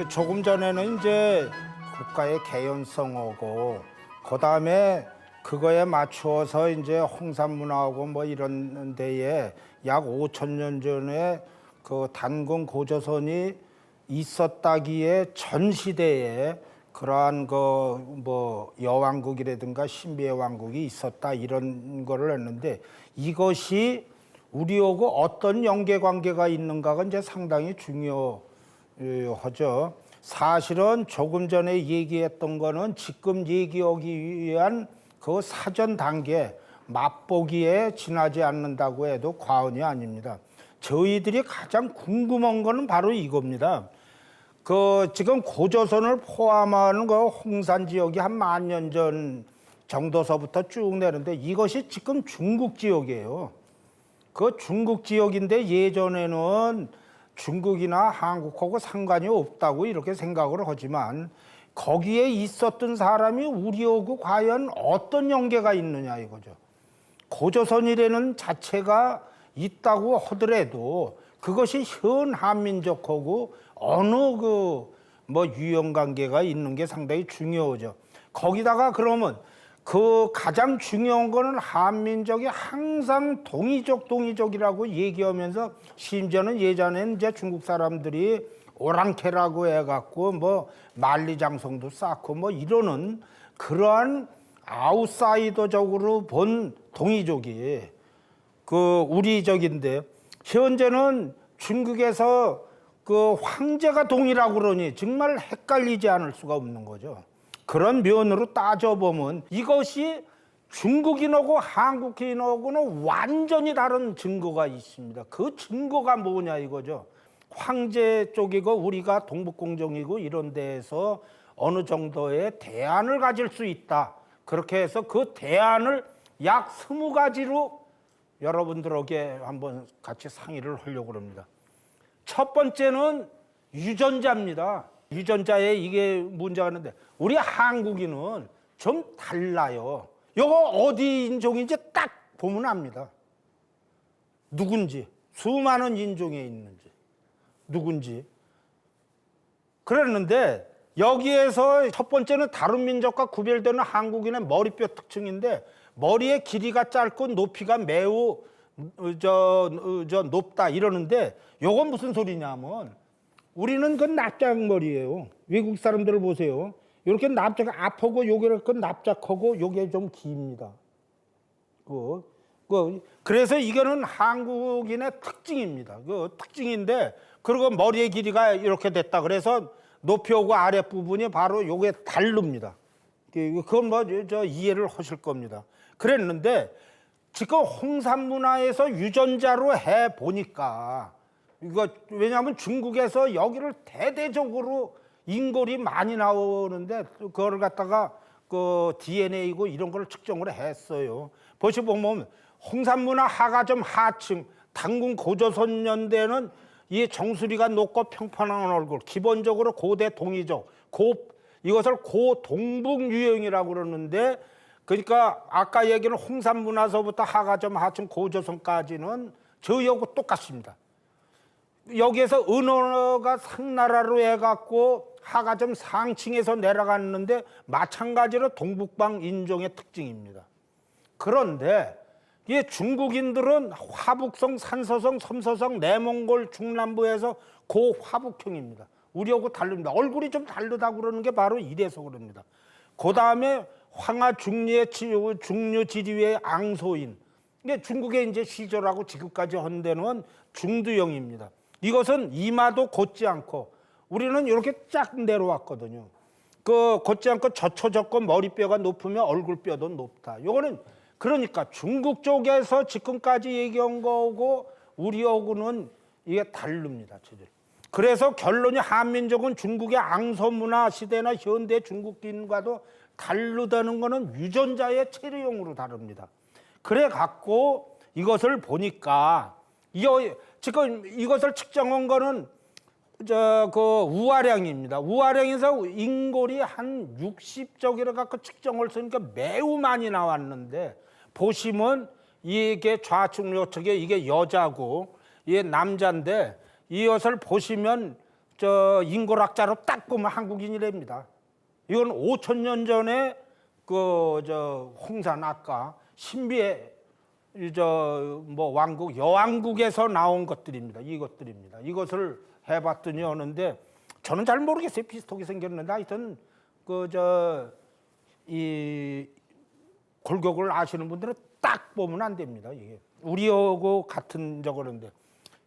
조금 전에는 이제 국가의 개연성하고 그다음에 그거에 맞추어서 이제 홍산문화하고 뭐 이런 데에 약 5천 년 전에 그 단군 고조선이 있었다기에 전 시대에 그러한 그 뭐 여왕국이라든가 신비의 왕국이 있었다 이런 거를 했는데 이것이 우리하고 어떤 연계 관계가 있는가가 이제 상당히 중요하죠. 사실은 조금 전에 얘기했던 거는 지금 얘기하기 위한 그 사전 단계 맛보기에 지나지 않는다고 해도 과언이 아닙니다. 저희들이 가장 궁금한 거는 바로 이겁니다. 그 지금 고조선을 포함하는 그 홍산 지역이 한 10,000년 전 정도서부터 쭉 내는데 이것이 지금 중국 지역이에요. 그 중국 지역인데 예전에는 중국이나 한국하고 상관이 없다고 이렇게 생각을 하지만 거기에 있었던 사람이 우리하고 과연 어떤 연계가 있느냐 이거죠. 고조선이라는 자체가 있다고 하더라도 그것이 현 한민족하고 어느 그 뭐 유형 관계가 있는 게 상당히 중요하죠. 거기다가 그러면 그 가장 중요한 거는 한민족이 항상 동이족이라고 얘기하면서 심지어는 예전에는 이제 중국 사람들이 오랑캐라고 해갖고 뭐 만리장성도 쌓고 뭐 이러는 그러한 아웃사이더적으로 본 동이족이 그 우리족인데 현재는 중국에서 그 황제가 동이라고 그러니 정말 헷갈리지 않을 수가 없는 거죠. 그런 면으로 따져보면 이것이 중국인하고 한국인하고는 완전히 다른 증거가 있습니다. 그 증거가 뭐냐 이거죠. 황제 쪽이고 우리가 동북공정이고 이런 데에서 어느 정도의 대안을 가질 수 있다. 그렇게 해서 그 대안을 약 20가지로 여러분들에게 한번 같이 상의를 하려고 합니다. 첫 번째는 유전자입니다. 유전자에 이게 문제가 있는데 우리 한국인은 좀 달라요. 이거 어디 인종인지 딱 보면 압니다. 누군지, 수많은 인종에 있는지, 누군지. 그랬는데 여기에서 첫 번째는 다른 민족과 구별되는 한국인의 머리뼈 특징인데 머리의 길이가 짧고 높이가 매우 높다 이러는데 요건 무슨 소리냐면 우리는 그 납작머리예요. 외국 사람들을 보세요. 이렇게 납작 앞하고 요게 그 납작하고 요게 좀 깁니다. 그래서 이거는 한국인의 특징입니다. 그 특징인데 그리고 머리의 길이가 이렇게 됐다. 그래서 높이하고 아랫부분이 바로 요게 다릅니다. 그건 뭐 이해를 하실 겁니다. 그랬는데 지금 홍산 문화에서 유전자로 해 보니까 이거 왜냐하면 중국에서 여기를 대대적으로 인골이 많이 나오는데 그걸 갖다가 그 DNA고 이런 걸 측정을 했어요. 보시면 홍산 문화 하가점 하층 단군 고조선 연대는 이 정수리가 높고 평평한 얼굴, 기본적으로 고대 동이족, 이것을 고동북 유형이라고 그러는데 그러니까 아까 얘기는 홍산 문화서부터 하가점 하층 고조선까지는 저희하고 똑같습니다. 여기에서 은어가 상나라로 해갖고 하가점 상층에서 내려갔는데 마찬가지로 동북방 인종의 특징입니다. 그런데 이 중국인들은 화북성, 산서성, 섬서성, 내몽골 중남부에서 고화북형입니다. 우리하고 다릅니다. 얼굴이 좀 다르다고 그러는 게 바로 이래서 그럽니다. 그 다음에 황하 중류의 지류의 앙소인. 이게 중국에 이제 시절하고 지금까지 한 데는 중두형입니다. 이것은 이마도 곧지 않고 우리는 이렇게 쫙 내려왔거든요. 그 곧지 않고 젖혀졌고 머리뼈가 높으면 얼굴뼈도 높다. 요거는 그러니까 중국 쪽에서 지금까지 얘기한 거고 우리하고는 이게 다릅니다. 그래서 결론이 한민족은 중국의 앙소 문화 시대나 현대 중국인과도 다르다는 거는 유전자의 체류형으로 다릅니다. 그래 갖고 이것을 보니까 지금 이것을 측정한 거는 우아량입니다. 우아량에서 인골이 한 60쪽이라 갖고 측정을 쓰니까 매우 많이 나왔는데 보시면 이게 좌측 우측에 이게 여자고 이게 남자인데 이것을 보시면 저 인고락자로 딱 보면 한국인이랍니다. 이건 5,000년 전에 그 저 홍산 아까 신비의 저 뭐 왕국 여왕국에서 나온 것들입니다. 이것들입니다. 이것을 해봤더니 하는데 저는 잘 모르겠어요. 비슷하게 생겼는데 하여튼 그 저 이 골격을 아시는 분들은 딱 보면 안 됩니다. 이게 우리하고 같은 저거는데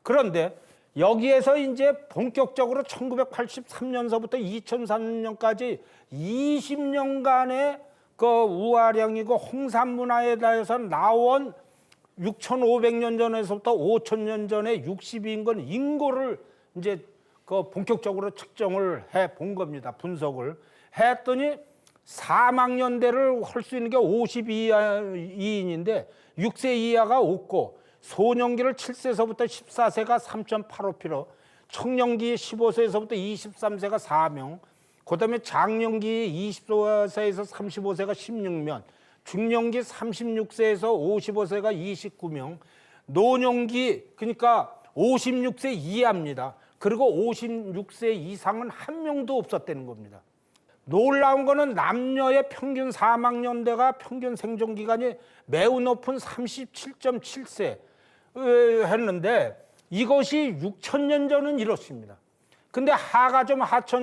그런데 여기에서 이제 본격적으로 1983년서부터 2003년까지 20년간의 그 우아량이고 홍산 문화에 대해서 나온 6,500년 전에서부터 5,000년 전에 60인근 인고를 이제 그 본격적으로 측정을 해 본 겁니다. 분석을 했더니 사망연대를 할 수 있는 게 52인인데 6세 이하가 없고 소년기를 7세서부터 14세가 3.85%, 청년기 15세에서부터 23세가 4명, 그다음에 장년기 24세에서 35세가 16명, 중년기 36세에서 55세가 29명, 노년기 그러니까 56세 이하입니다. 그리고 56세 이상은 한 명도 없었다는 겁니다. 놀라운 거는 남녀의 평균 사망연대가 평균 생존기간이 매우 높은 37.7세 했는데 이것이 6,000년 전은 이렇습니다. 근데 하가점 하천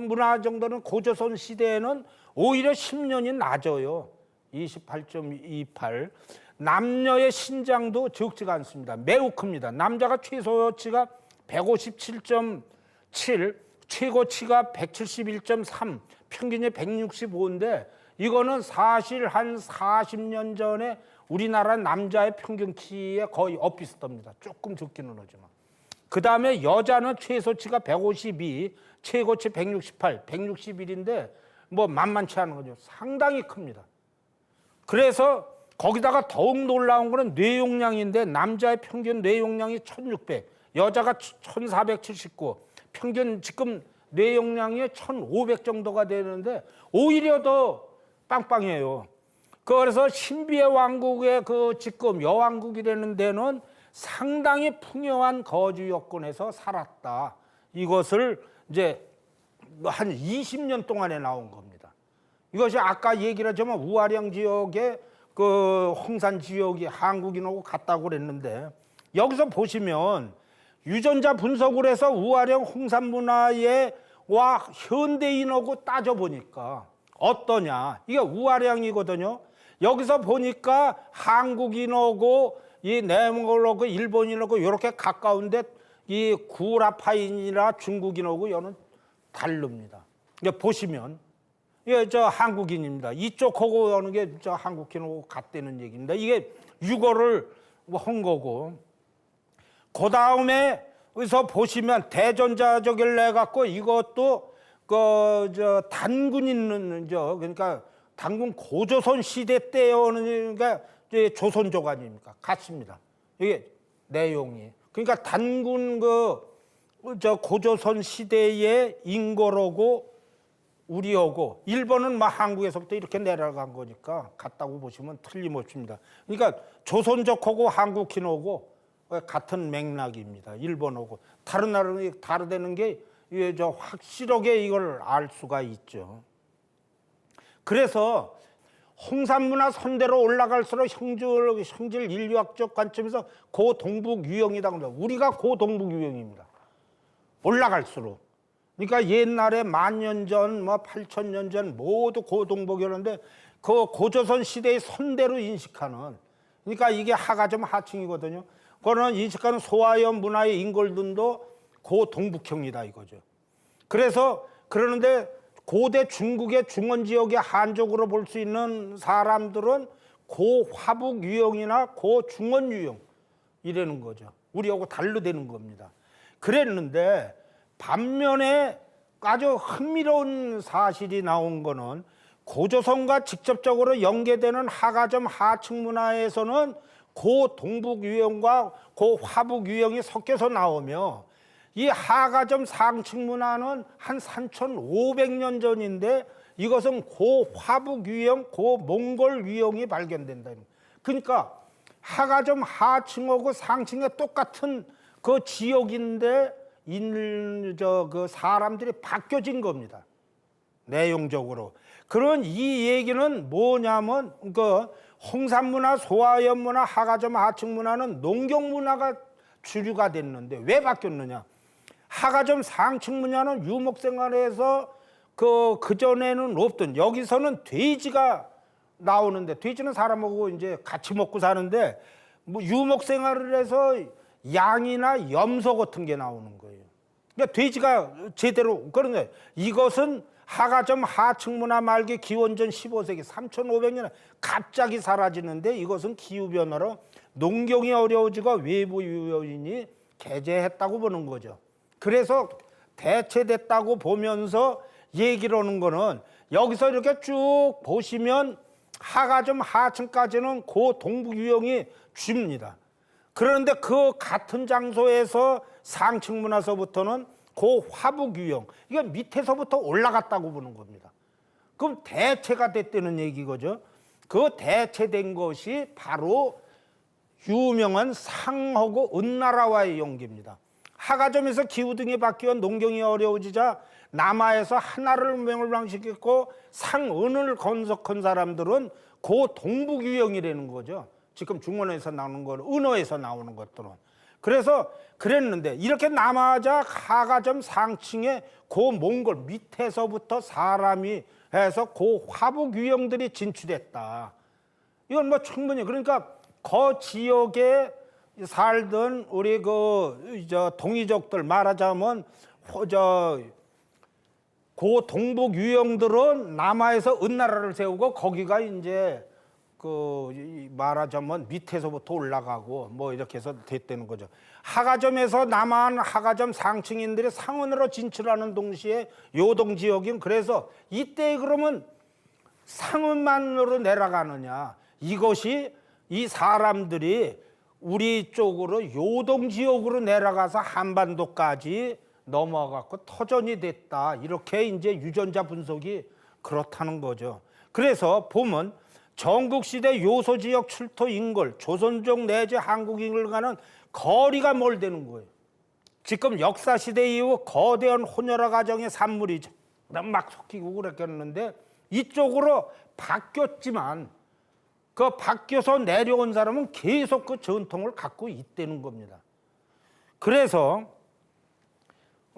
문화 정도는 고조선 시대에는 오히려 10년이 낮아요. 28.28. 남녀의 신장도 적지가 않습니다. 매우 큽니다. 남자가 최소치가 157.7, 최고치가 171.3, 평균이 165인데 이거는 사실 한 40년 전에 우리나라 남자의 평균 키에 거의 엇비슷합니다. 조금 적기는 하지만. 그 다음에 여자는 최소치가 152, 최고치 168, 161인데 뭐 만만치 않은 거죠. 상당히 큽니다. 그래서 거기다가 더욱 놀라운 거는 뇌용량인데 남자의 평균 뇌용량이 1600, 여자가 1479, 평균 지금 뇌용량이 1500 정도가 되는데 오히려 더 빵빵해요. 그래서 신비의 왕국의 그 지금 여왕국이라는 데는 상당히 풍요한 거주 여건에서 살았다. 이것을 이제 한 20년 동안에 나온 겁니다. 이것이 아까 얘기를 하자면 우아량 지역의 그 홍산 지역이 한국인하고 같다고 그랬는데 여기서 보시면 유전자 분석을 해서 우아량 홍산 문화의 와 현대인하고 따져보니까 어떠냐. 이게 우아량이거든요. 여기서 보니까 한국인하고 이 네몽골하고 일본인하고 이렇게 가까운데 이 구라파인이나 중국인하고 여는 다릅니다. 이제 보시면 이게 저 한국인입니다. 이쪽하고 여는 게 저 한국인하고 같다는 얘기입니다. 이게 유거를 한 거고 그 다음에 여기서 보시면 대전자적일래 갖고 이것도 그 저 단군 있는 그러니까 단군 고조선 시대 때 오는 게 조선족 아닙니까? 같습니다. 이게 내용이 그러니까 단군 저 고조선 시대의 인거로고 우리하고 일본은 막 한국에서부터 이렇게 내려간 거니까 같다고 보시면 틀림없습니다. 그러니까 조선족하고 한국인하고 같은 맥락입니다. 일본하고 다른 나라는 다르다는 게 저 확실하게 이걸 알 수가 있죠. 그래서 홍산문화 선대로 올라갈수록 형질 인류학적 관점에서 고동북 유형이다 합니다. 우리가 고동북 유형입니다. 올라갈수록. 그러니까 옛날에 10,000년 전, 뭐 8,000년 전 모두 고동북이었는데 그 고조선 시대의 선대로 인식하는 그러니까 이게 하가점 하층이거든요. 그거는 인식하는 소화연 문화의 인골들도 고동북형이다 이거죠. 그래서 그러는데 고대 중국의 중원 지역의 한족으로 볼 수 있는 사람들은 고화북 유형이나 고중원 유형 이라는 거죠. 우리하고 다르다는 겁니다. 그랬는데 반면에 아주 흥미로운 사실이 나온 거는 고조선과 직접적으로 연계되는 하가점 하층 문화에서는 고동북 유형과 고화북 유형이 섞여서 나오며 이 하가점 상층 문화는 한 3,500년 전인데 이것은 고화북 유형, 고몽골 유형이 발견된다. 그러니까 하가점 하층하고 상층에 똑같은 그 지역인데 그 사람들이 바뀌어진 겁니다. 내용적으로. 그런 이 얘기는 뭐냐면 그 홍산문화, 소화연문화, 하가점, 하층문화는 농경문화가 주류가 됐는데 왜 바뀌었느냐? 하가점 상층문화는 유목생활에서 그전에는 없던, 여기서는 돼지가 나오는데, 돼지는 사람하고 이제 같이 먹고 사는데 뭐 유목생활을 해서 양이나 염소 같은 게 나오는 거예요. 그러니까 돼지가 제대로, 그런데 이것은 하가점 하층문화 말기 기원전 15세기 3500년에 갑자기 사라지는데, 이것은 기후변화로 농경이 어려워지고 외부 요인이 개재했다고 보는 거죠. 그래서 대체됐다고 보면서 얘기를 하는 거는, 여기서 이렇게 쭉 보시면 하가점 하층까지는 그 동북 유형이 줍니다. 그런데 그 같은 장소에서 상층 문화서부터는 그 화북 유형, 이게 밑에서부터 올라갔다고 보는 겁니다. 그럼 대체가 됐다는 얘기거죠. 그 대체된 것이 바로 유명한 상하고 은나라와의 연계입니다. 하가점에서 기후 등이 바뀌어 농경이 어려워지자 남하에서 하나를 멸망시켰고 상은을 건석한 사람들은 그 동북 유형이라는 거죠. 지금 중원에서 나오는 거, 은어에서 나오는 것들은. 그래서 그랬는데, 이렇게 남하자 하가점 상층에 그 몽골 밑에서부터 사람이 해서 그 화북 유형들이 진출했다. 이건 뭐 충분히, 그러니까 그 지역에 살던 우리 동이족들 말하자면 그 동북 유형들은 남하에서 은나라를 세우고, 거기가 이제 말하자면 밑에서부터 올라가고 뭐 이렇게 해서 됐다는 거죠. 하가점에서 남한 하가점 상층인들이 상원으로 진출하는 동시에 요동 지역인, 그래서 이때 그러면 상원만으로 내려가느냐, 이것이 이 사람들이 우리 쪽으로 요동 지역으로 내려가서 한반도까지 넘어가고 터전이 됐다, 이렇게 이제 유전자 분석이 그렇다는 거죠. 그래서 보면 전국시대 요소지역 출토 인골, 조선족 내지 한국인을 가는 거리가 멀다는 거예요. 지금 역사시대 이후 거대한 혼혈화 과정의 산물이죠. 막 섞이고 그랬겠는데, 이쪽으로 바뀌었지만 그 바뀌어서 내려온 사람은 계속 그 전통을 갖고 있다는 겁니다. 그래서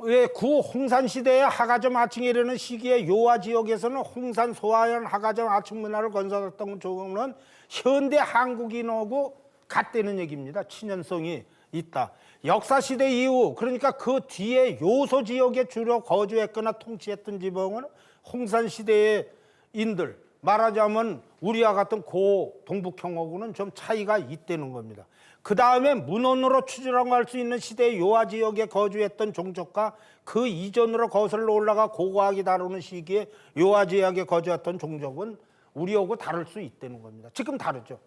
왜 구 홍산 시대의 하가점 하층이라는 시기에 요하 지역에서는 홍산 소하연 하가점 하층 문화를 건설했던 조금은 현대 한국인하고 같다는 얘기입니다. 친연성이 있다. 역사 시대 이후, 그러니까 그 뒤에 요소 지역에 주로 거주했거나 통치했던 지방은 홍산 시대의 인들, 말하자면 우리와 같은 고 동북형하고는 좀 차이가 있다는 겁니다. 그 다음에 문헌으로 추정할 수 있는 시대의 요하 지역에 거주했던 종족과 그 이전으로 거슬러 올라가 고고학이 다루는 시기에 요하 지역에 거주했던 종족은 우리하고 다를 수 있다는 겁니다. 지금 다르죠.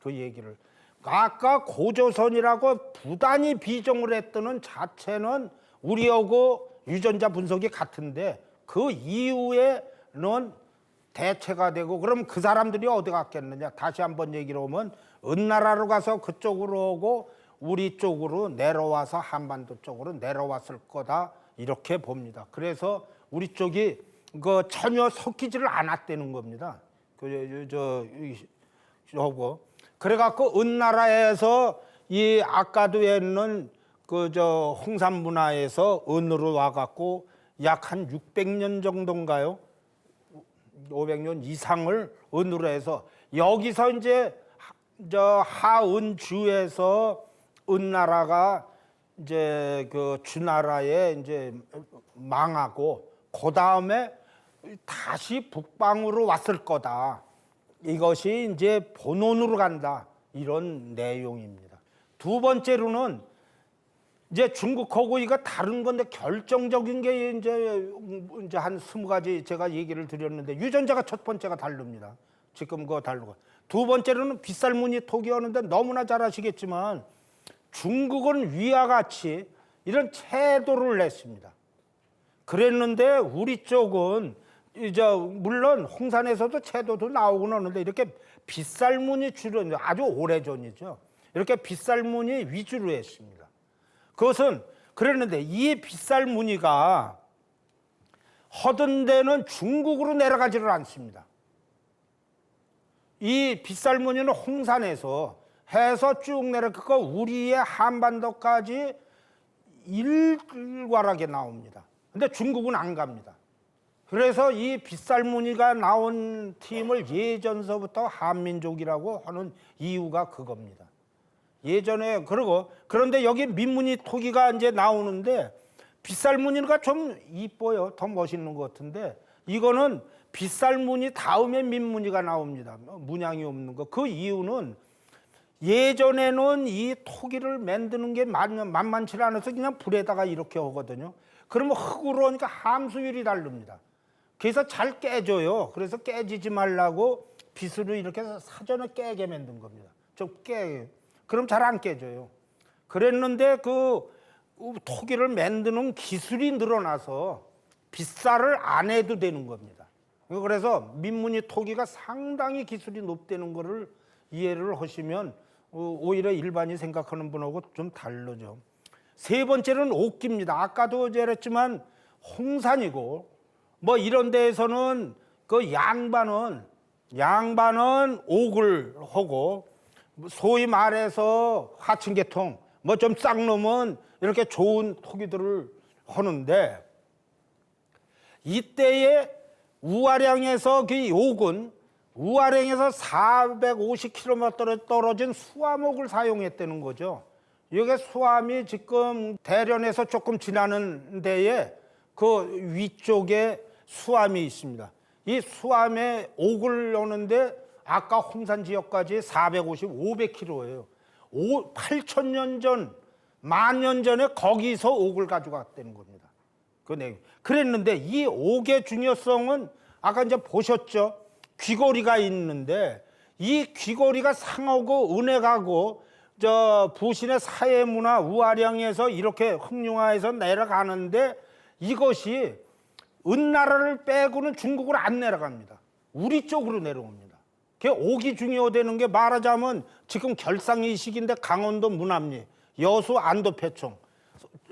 그 얘기를. 아까 고조선이라고 부단히 비정을 했던 자체는 우리하고 유전자 분석이 같은데, 그 이후에는 대체가 되고, 그럼 그 사람들이 어디 갔겠느냐. 다시 한번 얘기를 하면 은나라로 가서 그쪽으로 오고 우리 쪽으로 내려와서 한반도 쪽으로 내려왔을 거다, 이렇게 봅니다. 그래서 우리 쪽이 전혀 섞이지를 않았다는 겁니다. 그래갖고 은나라에서 이 아까도 했는 홍산 문화에서 은으로 와갖고 약 한 600년 정도인가요? 500년 이상을 은으로 해서, 여기서 이제 하은주에서 은나라가 이제 주나라에 이제 망하고, 그 다음에 다시 북방으로 왔을 거다. 이것이 이제 본원으로 간다, 이런 내용입니다. 두 번째로는 이제 중국하고 이거 다른 건데, 결정적인 게 이제 한 20가지 제가 얘기를 드렸는데, 유전자가 첫 번째가 다릅니다. 지금 그거 다르고. 두 번째로는 빗살무늬 토기하는데, 너무나 잘 아시겠지만 중국은 위와 같이 이런 채도를 냈습니다. 그랬는데 우리 쪽은 이제 물론 홍산에서도 채도도 나오곤 하는데, 이렇게 빗살무늬 주로, 아주 오래전이죠. 이렇게 빗살무늬 위주로 했습니다. 그것은 그랬는데 이 빗살 무늬가 허든 데는 중국으로 내려가지를 않습니다. 이 빗살 무늬는 홍산에서 해서 쭉 내려가고 우리의 한반도까지 일괄하게 나옵니다. 근데 중국은 안 갑니다. 그래서 이 빗살 무늬가 나온 팀을 예전서부터 한민족이라고 하는 이유가 그겁니다. 예전에 그런데 여기 민무늬 토기가 이제 나오는데 빗살 무늬가 좀 이뻐요. 더 멋있는 것 같은데 이거는 빗살 무늬 다음에 민무늬가 나옵니다. 문양이 없는 거. 그 이유는 예전에는 이 토기를 만드는 게 만만치 않아서 그냥 불에다가 이렇게 하거든요. 그러면 흙으로 하니까 함수율이 다릅니다. 그래서 잘 깨져요. 그래서 깨지지 말라고 빗으로 이렇게 사전에 깨게 만든 겁니다. 그럼 잘 안 깨져요. 그랬는데 그 토기를 만드는 기술이 늘어나서 빗살을 안 해도 되는 겁니다. 그래서 민무늬 토기가 상당히 기술이 높다는 거를 이해를 하시면 오히려 일반이 생각하는 분하고 좀 다르죠. 세 번째는 옥기입니다. 아까도 그랬지만 홍산이고 뭐 이런 데에서는 그 양반은 옥을 하고 소위 말해서 하층계통 뭐 좀 싹 넘은 이렇게 좋은 토기들을 하는데 이때에 우아량에서 그 옥은 우아량에서 450km 떨어진 수암옥을 사용했다는 거죠. 이게 수암이 지금 대련에서 조금 지나는 데에 그 위쪽에 수암이 있습니다. 이 수암에 옥을 넣는데 아까 홍산 지역까지 450, 500km예요. 8,000년 전, 10,000년 전에 거기서 옥을 가져갔다는 겁니다. 그랬는데 이 옥의 중요성은 아까 이제 보셨죠? 귀걸이가 있는데 이 귀걸이가 상하고 은액하고 부신의 사회문화 우아량에서 이렇게 흑룡하에서 내려가는데 이것이 은나라를 빼고는 중국으로 안 내려갑니다. 우리 쪽으로 내려옵니다. 옥이 중요되는 게 말하자면 지금 결상이식인데 강원도 문합리, 여수 안도패총,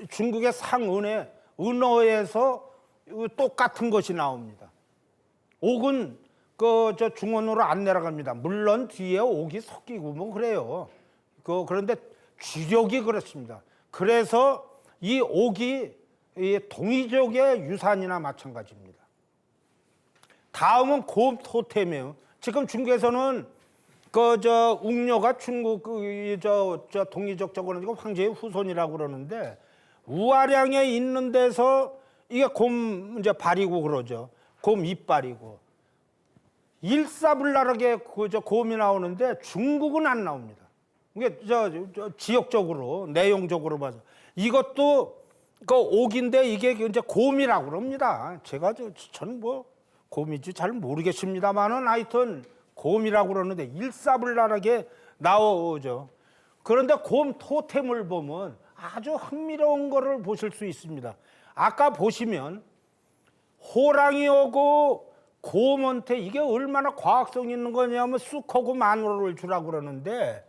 중국의 상은에 은어에서 똑같은 것이 나옵니다. 옥은 중원으로 안 내려갑니다. 물론 뒤에 옥이 섞이고 뭐 그래요. 그런데 주력이 그렇습니다. 그래서 이 옥이 이 동이족의 유산이나 마찬가지입니다. 다음은 곰 토템이에요. 지금 중국에서는 웅녀가 중국 동이족 저거는 황제의 후손이라고 그러는데 우아량에 있는 데서 이게 곰 이제 발이고 그러죠. 곰 이빨이고 일사불란하게 곰이 나오는데 중국은 안 나옵니다. 이게 지역적으로 내용적으로 봐서 이것도 옥인데 이게 이제 곰이라고 그럽니다. 저는 뭐 곰인지 잘 모르겠습니다만은 하여튼 곰이라고 그러는데 일사불란하게 나오죠. 그런데 곰 토템을 보면 아주 흥미로운 거를 보실 수 있습니다. 아까 보시면 호랑이 오고 곰한테 이게 얼마나 과학성 있는 거냐면 쑥하고 마늘을 주라고 그러는데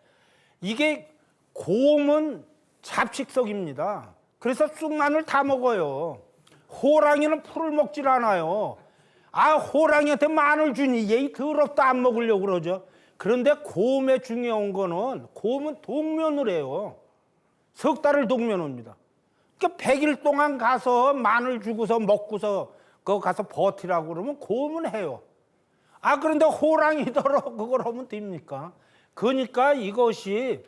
이게 곰은 잡식성입니다. 그래서 쑥 마늘 다 먹어요. 호랑이는 풀을 먹질 않아요. 호랑이한테 마늘 주니 얘 더럽다 안 먹으려고 그러죠. 그런데 곰의 중요한 거는 곰은 동면을 해요. 석 달을 동면합니다. 그러니까 100일 동안 가서 마늘 주고서 먹고서 그거 가서 버티라고 그러면 곰은 해요. 그런데 호랑이더러 그걸 하면 됩니까? 그러니까 이것이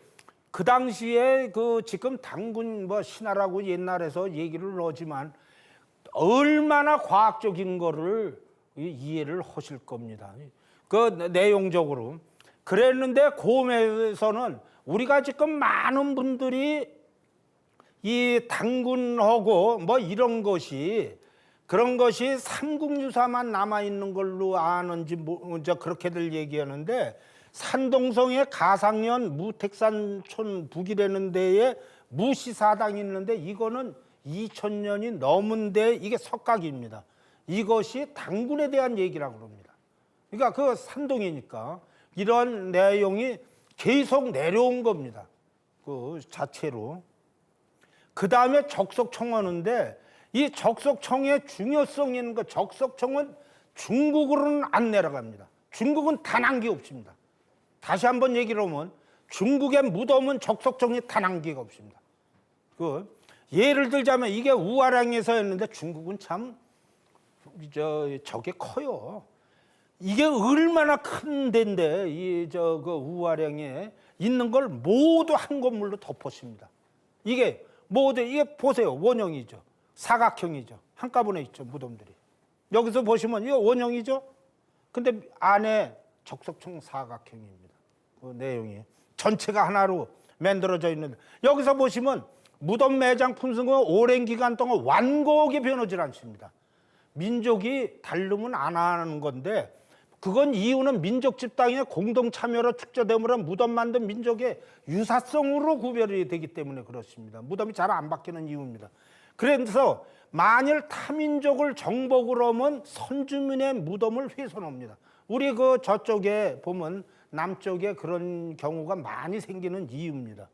그 당시에 지금 당군 신화라고 옛날에서 얘기를 하지만 얼마나 과학적인 거를 이해를 하실 겁니다. 내용적으로. 그랬는데 곰에서는 우리가 지금 많은 분들이 이 당군하고 이런 것이 그런 것이 삼국유사만 남아있는 걸로 아는지 그렇게들 얘기하는데 산동성의 가상현 무택산촌 북이라는 데에 무시사당이 있는데 이거는 2000년이 넘은데 이게 석각입니다. 이것이 당군에 대한 얘기라고 합니다. 그러니까 산동이니까 이런 내용이 계속 내려온 겁니다. 자체로. 그 다음에 적석청원인데 이 적석청의 중요성이 있는 거 적석청은 중국으로는 안 내려갑니다. 중국은 단 한 개 없습니다. 다시 한번 얘기를 하면 중국의 무덤은 적석청이 단 한 개가 없습니다. 예를 들자면 이게 우아량에서였는데 중국은 참 저게 커요. 이게 얼마나 큰 데인데 그 우아량에 있는 걸 모두 한 건물로 덮었습니다. 이게 보세요. 원형이죠. 사각형이죠. 한꺼번에 있죠. 무덤들이. 여기서 보시면 이거 원형이죠. 근데 안에 적석청 사각형입니다. 그 내용이 전체가 하나로 만들어져 있는데 여기서 보시면 무덤 매장 품성은 오랜 기간 동안 완곡이 변하지 않습니다. 민족이 다르면 안 하는 건데 그건 이유는 민족 집단의 공동 참여로 축적됨으로 무덤 만든 민족의 유사성으로 구별이 되기 때문에 그렇습니다. 무덤이 잘 안 바뀌는 이유입니다. 그래서 만일 타민족을 정복을 하면 선주민의 무덤을 훼손합니다. 우리 저쪽에 보면 남쪽에 그런 경우가 많이 생기는 이유입니다.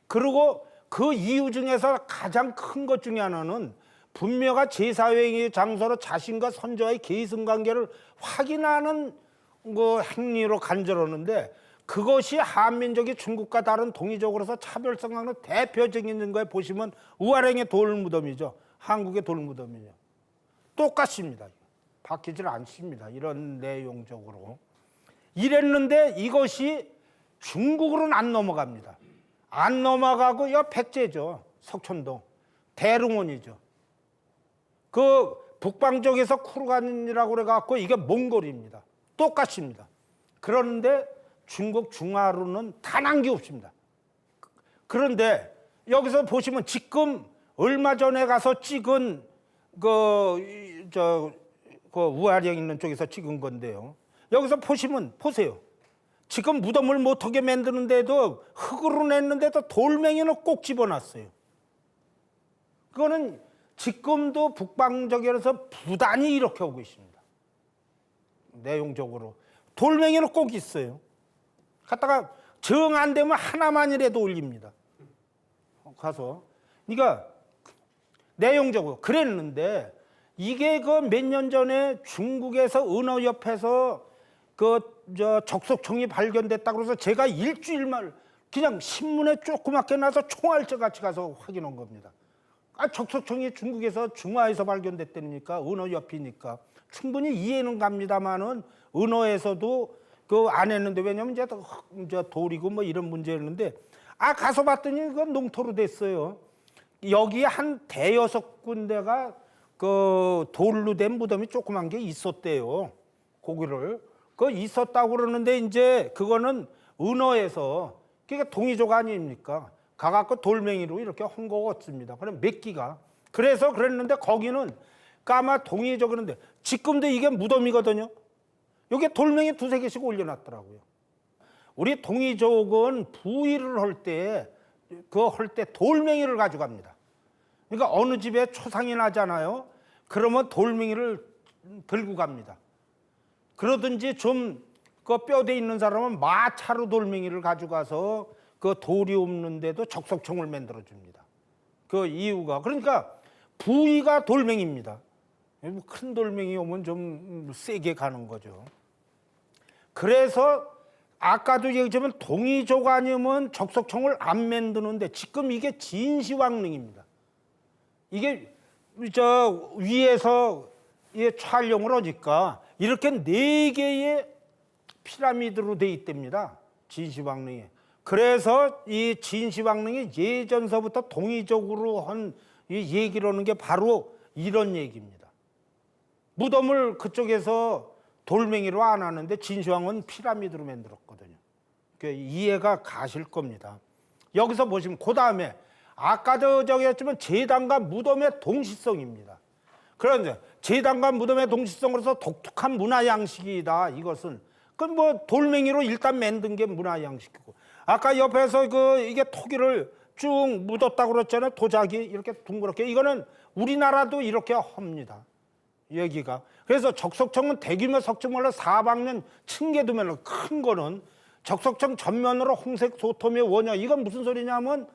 그리고 그 이유 중에서 가장 큰 것 중에 하나는 분묘가 제사회의 장소로 자신과 선조와의 계승관계를 확인하는 행위로 간주하는데 그것이 한민족이 중국과 다른 동이족으로서 차별성하는 대표적인 거에 보시면 우아랭의 돌무덤이죠. 한국의 돌무덤이죠. 똑같습니다. 바뀌질 않습니다. 이런 내용적으로. 이랬는데 이것이 중국으로는 안 넘어갑니다. 안 넘어가고 백제죠. 석촌동. 대릉원이죠. 그 북방 쪽에서 쿠르간이라고 그래갖고 이게 몽골입니다. 똑같습니다. 그런데 중국 중하로는 단 한 개 없습니다. 그런데 여기서 보시면 지금 얼마 전에 가서 찍은 우아령 있는 쪽에서 찍은 건데요. 여기서 보세요. 지금 무덤을 못하게 만드는데도 흙으로 냈는데도 돌멩이는 꼭 집어놨어요. 그거는 지금도 북방적에서 부단히 이렇게 하고 있습니다. 내용적으로. 돌멩이는 꼭 있어요. 갖다가 정 안 되면 하나만이라도 올립니다. 가서. 그러니까 내용적으로 그랬는데 이게 몇 년 전에 중국에서 은어협회에서 적석청이 발견됐다고 해서 제가 일주일만 그냥 신문에 조그맣게 나서 총알저 같이 가서 확인한 겁니다. 적석청이 중국에서 중화에서 발견됐다니까 은어협회니까 충분히 이해는 갑니다만은 은어에서도 안 했는데 왜냐면 이제 돌이고 이런 문제였는데 가서 봤더니 그건 농토로 됐어요. 여기 한 대여섯 군데가 돌로 된 무덤이 조그만 게 있었대요. 고기를 있었다고 그러는데 이제 그거는 은어에서 그게 동이족 아닙니까? 가갖고 돌멩이로 이렇게 한 거 같습니다. 그럼 몇 기가. 그래서 그랬는데 거기는 까마 동이족 그런데 지금도 이게 무덤이거든요. 여기에 돌멩이 두세 개씩 올려놨더라고요. 우리 동이족은 부위를 할 때 돌멩이를 가져갑니다. 그러니까 어느 집에 초상이 나잖아요. 그러면 돌멩이를 들고 갑니다. 그러든지 좀 뼈대 있는 사람은 마차로 돌멩이를 가져가서 돌이 없는데도 적석청을 만들어 줍니다. 그 이유가 그러니까 부위가 돌멩이입니다. 큰 돌멩이 오면 좀 세게 가는 거죠. 그래서 아까도 얘기했지만 동이족 아니면 적석청을 안 만드는데 지금 이게 진시황릉입니다. 이게 위에서 촬영을 하니까 이렇게 4개의 피라미드로 돼 있답니다. 진시황릉이. 그래서 이 진시황릉이 예전서부터 동이족으로 한 얘기를 하는 게 바로 이런 얘기입니다. 무덤을 그쪽에서 돌멩이로 안 하는데 진시황은 피라미드로 만들었거든요. 이해가 가실 겁니다. 여기서 보시면 그 다음에 아까도 저기 했지만 제단과 무덤의 동시성입니다. 그런데 제단과 무덤의 동시성으로서 독특한 문화 양식이다. 이것은 돌멩이로 일단 만든 게 문화 양식이고 아까 옆에서 이게 토기를 쭉 묻었다고 그랬잖아요. 도자기 이렇게 둥그렇게 이거는 우리나라도 이렇게 합니다. 얘기가. 그래서 적석청은 대규모 석청물로 사방면 층계두면으로 큰 거는 적석청 전면으로 홍색 소토의 원형. 이건 무슨 소리냐면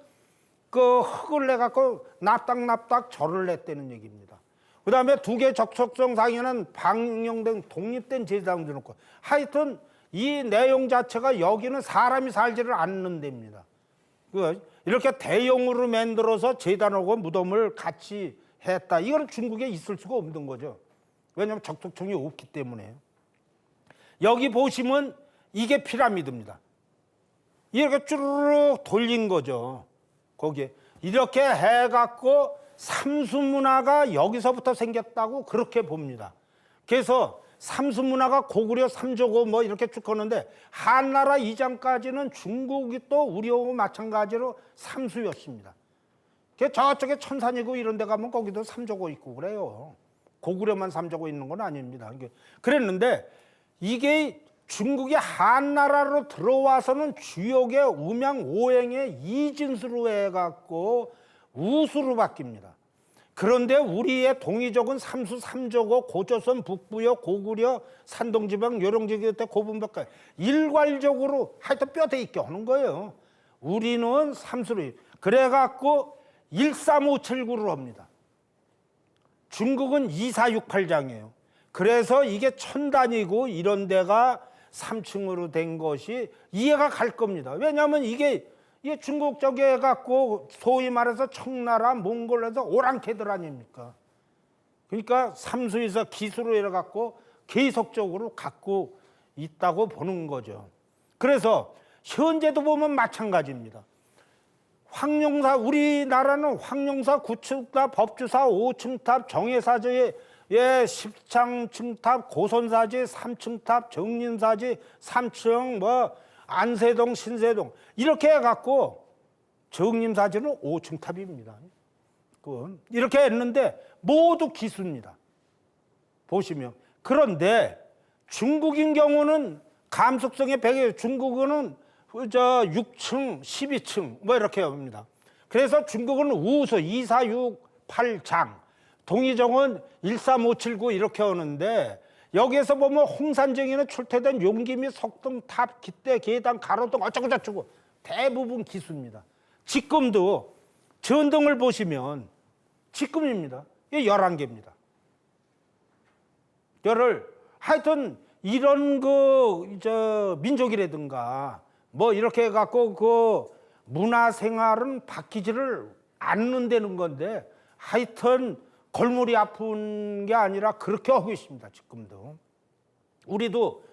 그 흙을 내갖고 납닥납닥 절을 냈다는 얘기입니다. 그 다음에 두 개 적석성 상에는 방영된 독립된 제사장도 놓고 하여튼 이 내용 자체가 여기는 사람이 살지를 않는 데입니다. 이렇게 대형으로 만들어서 제단하고 무덤을 같이 했다. 이거는 중국에 있을 수가 없는 거죠. 왜냐하면 적석청이 없기 때문에. 여기 보시면 이게 피라미드입니다. 이렇게 쭈르륵 돌린 거죠. 거기에 이렇게 해갖고 삼수문화가 여기서부터 생겼다고 그렇게 봅니다. 그래서 삼수문화가 고구려 삼조고 뭐 이렇게 쭉 하는데 한나라 이전까지는 중국이 또 우리하고 마찬가지로 삼수였습니다. 저쪽에 천산이고 이런 데 가면 거기도 삼조고 있고 그래요. 고구려만 삼조고 있는 건 아닙니다. 그랬는데 이게 중국이 한나라로 들어와서는 주역의 음양 오행의 이진수로 해갖고 우수로 바뀝니다. 그런데 우리의 동이족은 삼수 삼조고 고조선 북부여 고구려 산동지방 요령지기 때 고분박까지 일괄적으로 하여튼 뼈대 있게 하는 거예요. 우리는 삼수로 그래갖고 13579를 합니다. 중국은 2468장이에요. 그래서 이게 천단이고 이런 데가 3층으로 된 것이 이해가 갈 겁니다. 왜냐하면 이게 중국 쪽에 갖고 소위 말해서 청나라, 몽골에서 오랑캐들 아닙니까? 그러니까 삼수에서 기수로 해갖고 계속적으로 갖고 있다고 보는 거죠. 그래서 현재도 보면 마찬가지입니다. 황룡사, 우리나라는 황룡사 9층탑, 법주사 5층탑, 정예사제의 10층탑, 고선사지 3층탑, 정림사지 3층, 뭐 안세동, 신세동 이렇게 해갖고 정림사지는 5층탑입니다. 이렇게 했는데 모두 기수입니다. 보시면. 그런데 중국인 경우는 감속성의 배경, 중국은 6층, 12층 뭐 이렇게 합니다. 그래서 중국은 우수 2468장, 동의정은 13579 이렇게 오는데 여기에서 보면 홍산정에는 출퇴된 용기 및 석등, 탑, 깃대, 계단, 가로등 어쩌고저쩌고 대부분 기수입니다. 지금도 전등을 보시면 지금입니다. 이게 11개입니다. 하여튼 이런 민족이라든가 뭐 이렇게 해갖고 그 문화생활은 바뀌지를 않는다는 건데 하여튼 골물이 아픈 게 아니라 그렇게 하고 있습니다. 지금도. 우리도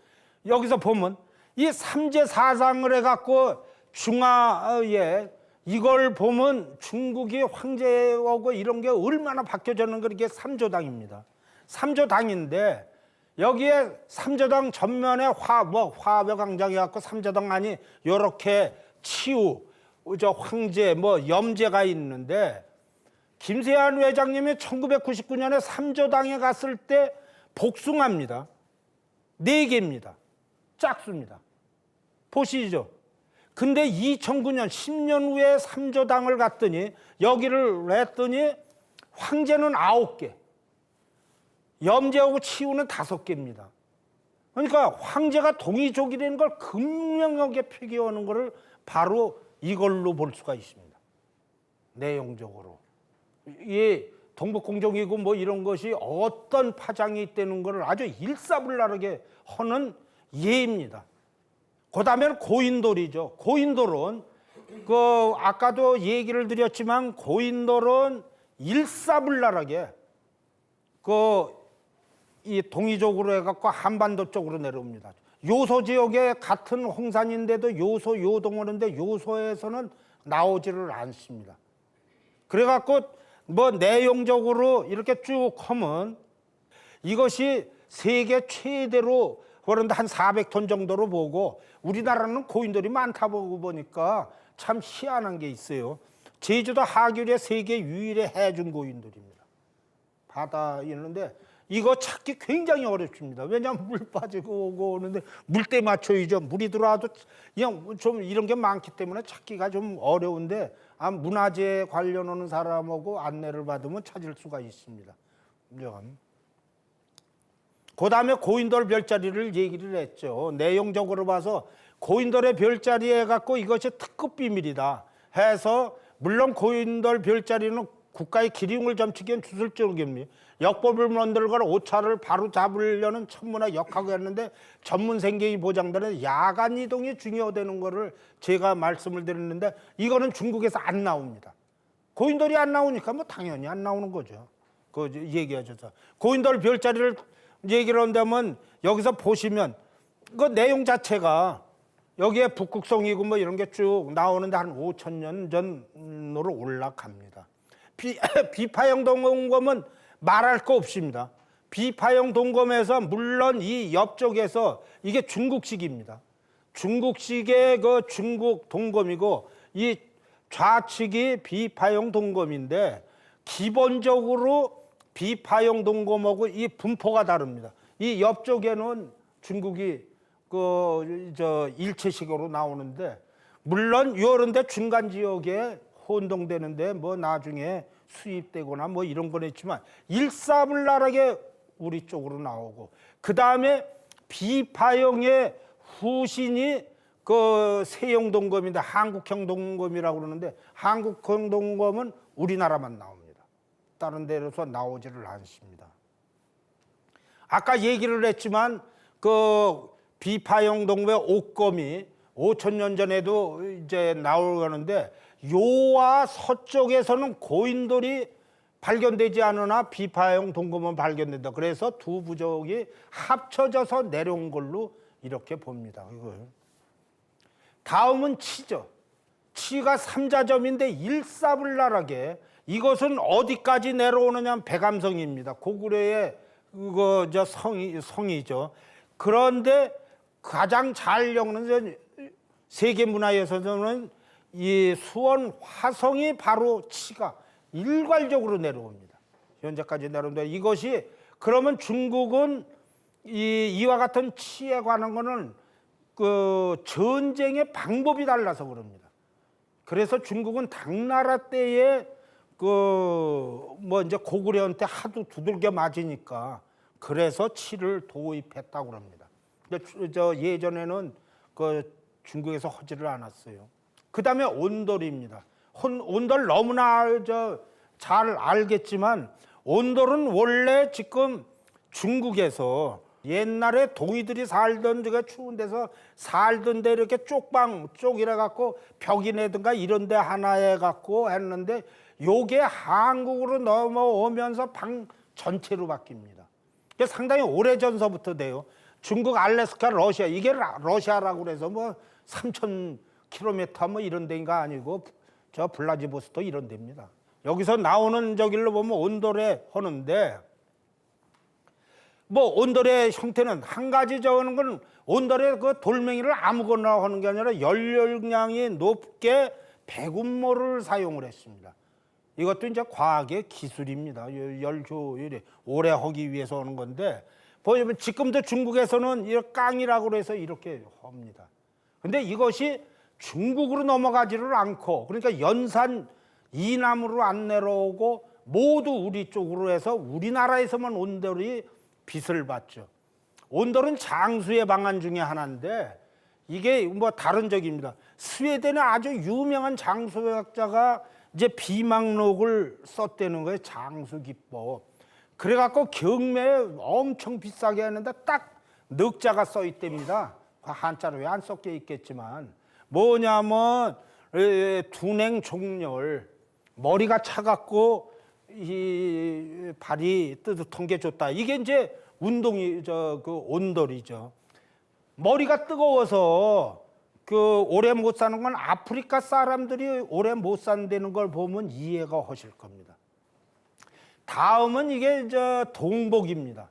여기서 보면 이 삼제사상을 해갖고 중화에 이걸 보면 중국이 황제하고 이런 게 얼마나 바뀌어졌는 게 삼조당입니다. 삼조당인데 여기에 삼조당 전면에 화벽광장이 갖고 삼조당 안이 이렇게 치우, 황제, 염제가 있는데 김세한 회장님이 1999년에 삼조당에 갔을 때 복숭아입니다. 4개입니다. 짝수입니다. 보시죠. 근데 2009년 10년 후에 삼조당을 갔더니 여기를 했더니 황제는 9개, 염제하고 치우는 5개입니다. 그러니까 황제가 동이족이라는 걸 극명하게 표기하는 것을 바로 이걸로 볼 수가 있습니다. 내용적으로. 이 동북공정이고 뭐 이런 것이 어떤 파장이 있다는 것을 아주 일사불란하게 하는 예입니다. 그 다음에는 고인돌이죠. 고인돌은 아까도 얘기를 드렸지만 고인돌은 일사불란하게 이 동이족으로 해갖고 한반도 쪽으로 내려옵니다. 요소 지역에 같은 홍산인데도 요소 요동하는데 요소에서는 나오지를 않습니다. 그래갖고 내용적으로 이렇게 쭉 하면 이것이 세계 최대로 그런데 한 400톤 정도로 보고 우리나라는 고인돌이 많다 보니까 참 희한한 게 있어요. 제주도 하귤에 세계 유일의 해준 고인돌입니다. 바다에 있는데 이거 찾기 굉장히 어렵습니다. 왜냐하면 물 빠지고 오고 오는데 물때 맞춰야죠. 물이 들어와도 그냥 좀 이런 게 많기 때문에 찾기가 좀 어려운데 문화재 관련하는 사람하고 안내를 받으면 찾을 수가 있습니다. 그 다음에 고인돌 별자리를 얘기를 했죠. 내용적으로 봐서 고인돌의 별자리 해갖고 이것이 특급 비밀이다 해서 물론 고인돌 별자리는 국가의 기림을 점치기엔 주술적입니다. 역법을 만들거나 오차를 바로 잡으려는 천문학 역학이었는데 전문 생계이 보장되는 야간 이동이 중요되는 거를 제가 말씀을 드렸는데 이거는 중국에서 안 나옵니다. 고인돌이 안 나오니까 뭐 당연히 안 나오는 거죠. 그 얘기하셔서 고인돌 별자리를 얘기를 한다면 여기서 보시면 그 내용 자체가 여기에 북극성이고 뭐 이런 게 쭉 나오는데 한 5,000년 전으로 올라갑니다. 비파형 동검은 말할 거 없습니다. 비파형 동검에서 물론 이 옆쪽에서 이게 중국식입니다. 중국식의 그 중국 동검이고 이 좌측이 비파형 동검인데 기본적으로 비파형 동검하고 이 분포가 다릅니다. 이 옆쪽에는 중국이 일체식으로 나오는데 물론 이런데 중간 지역에 혼동되는데 뭐 나중에 수입되거나 뭐 이런 건 있지만 일사불란하게 우리 쪽으로 나오고 그 다음에 비파형의 후신이 그 세형 동검인데 한국형 동검이라고 그러는데 한국형 동검은 우리나라만 나옵니다. 다른 데로서 나오지를 않습니다. 아까 얘기를 했지만 그 비파형 동검의 옥검이 5,000년 전에도 이제 나오는데 요와 서쪽에서는 고인돌이 발견되지 않으나 비파형 동검은 발견된다. 그래서 두 부족이 합쳐져서 내려온 걸로 이렇게 봅니다. 이걸. 다음은 치죠. 치가 삼자점인데 일사불란하게 이것은 어디까지 내려오느냐 백암성입니다. 고구려의 그거 성이죠. 그런데 가장 잘 엮는 세계 문화에서는 이 수원 화성이 바로 치가 일괄적으로 내려옵니다. 현재까지 내려옵니다. 이것이 그러면 중국은 이와 같은 치에 관한 거는 그 전쟁의 방법이 달라서 그럽니다. 그래서 중국은 당나라 때에 뭐 이제 고구려한테 하도 두들겨 맞으니까 그래서 치를 도입했다고 합니다. 예전에는 그 중국에서 하지를 않았어요. 그 다음에 온돌입니다. 온돌 너무나 잘 알겠지만 온돌은 원래 지금 중국에서 옛날에 동이들이 살던 데가 추운 데서 살던 데 이렇게 쪽이래 갖고 벽이네든가 이런 데 하나에 갖고 했는데 요게 한국으로 넘어오면서 방 전체로 바뀝니다. 이게 상당히 오래전서부터 돼요. 중국, 알래스카, 러시아 이게 러시아라고 그래서 뭐 3,000km 뭐 이런 데인가 아니고 저 블라디보스토크 이런 데입니다. 여기서 나오는 저길로 보면 온돌에 하는데 뭐 온돌의 형태는 한 가지 저는 건 온돌의 그 돌멩이를 아무거나 하는 게 아니라 열량이 높게 배군모를 사용을 했습니다. 이것도 이제 과학의 기술입니다. 열조율이 오래 하기 위해서 하는 건데 보시면 지금도 중국에서는 이 깡이라고 해서 이렇게 합니다. 근데 이것이 중국으로 넘어가지를 않고 그러니까 연산 이남으로 안 내려오고 모두 우리 쪽으로 해서 우리나라에서만 온돌이 빛을 받죠. 온돌은 장수의 방안 중에 하나인데 이게 뭐 다른 적입니다. 스웨덴의 아주 유명한 장수학자가 이제 비망록을 썼다는 거예요. 장수 기법. 그래갖고 경매에 엄청 비싸게 했는데 딱 넉자가 써 있답니다. 한자로 왜 안 섞여 있겠지만 뭐냐면 둔행 종렬 머리가 차갑고 이 발이 뜨뜻한 게 좋다. 이게 이제 운동이 그 온돌이죠. 머리가 뜨거워서 그 오래 못 사는 건 아프리카 사람들이 오래 못 산다는 걸 보면 이해가 하실 겁니다. 다음은 이게 동복입니다.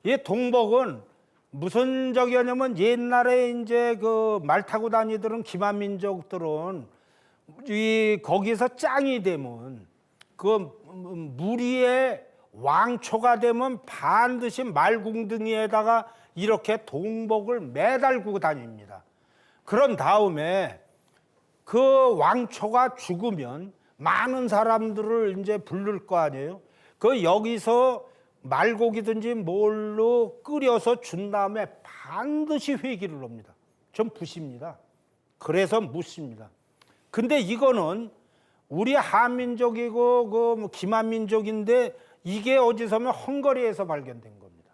이 동복은 무슨 적이냐면 옛날에 이제 그 말 타고 다니던 기만민족들은 거기서 짱이 되면 그 무리의 왕초가 되면 반드시 말궁둥이에다가 이렇게 동복을 매달고 다닙니다. 그런 다음에 그 왕초가 죽으면 많은 사람들을 이제 부를 거 아니에요. 그 여기서 말고기든지 뭘로 끓여서 준 다음에 반드시 회기를 합니다. 전 부십니다. 그래서 묻습니다. 근데 이거는 우리 한민족이고 그뭐 기만민족인데 이게 어디서면 헝가리에서 발견된 겁니다.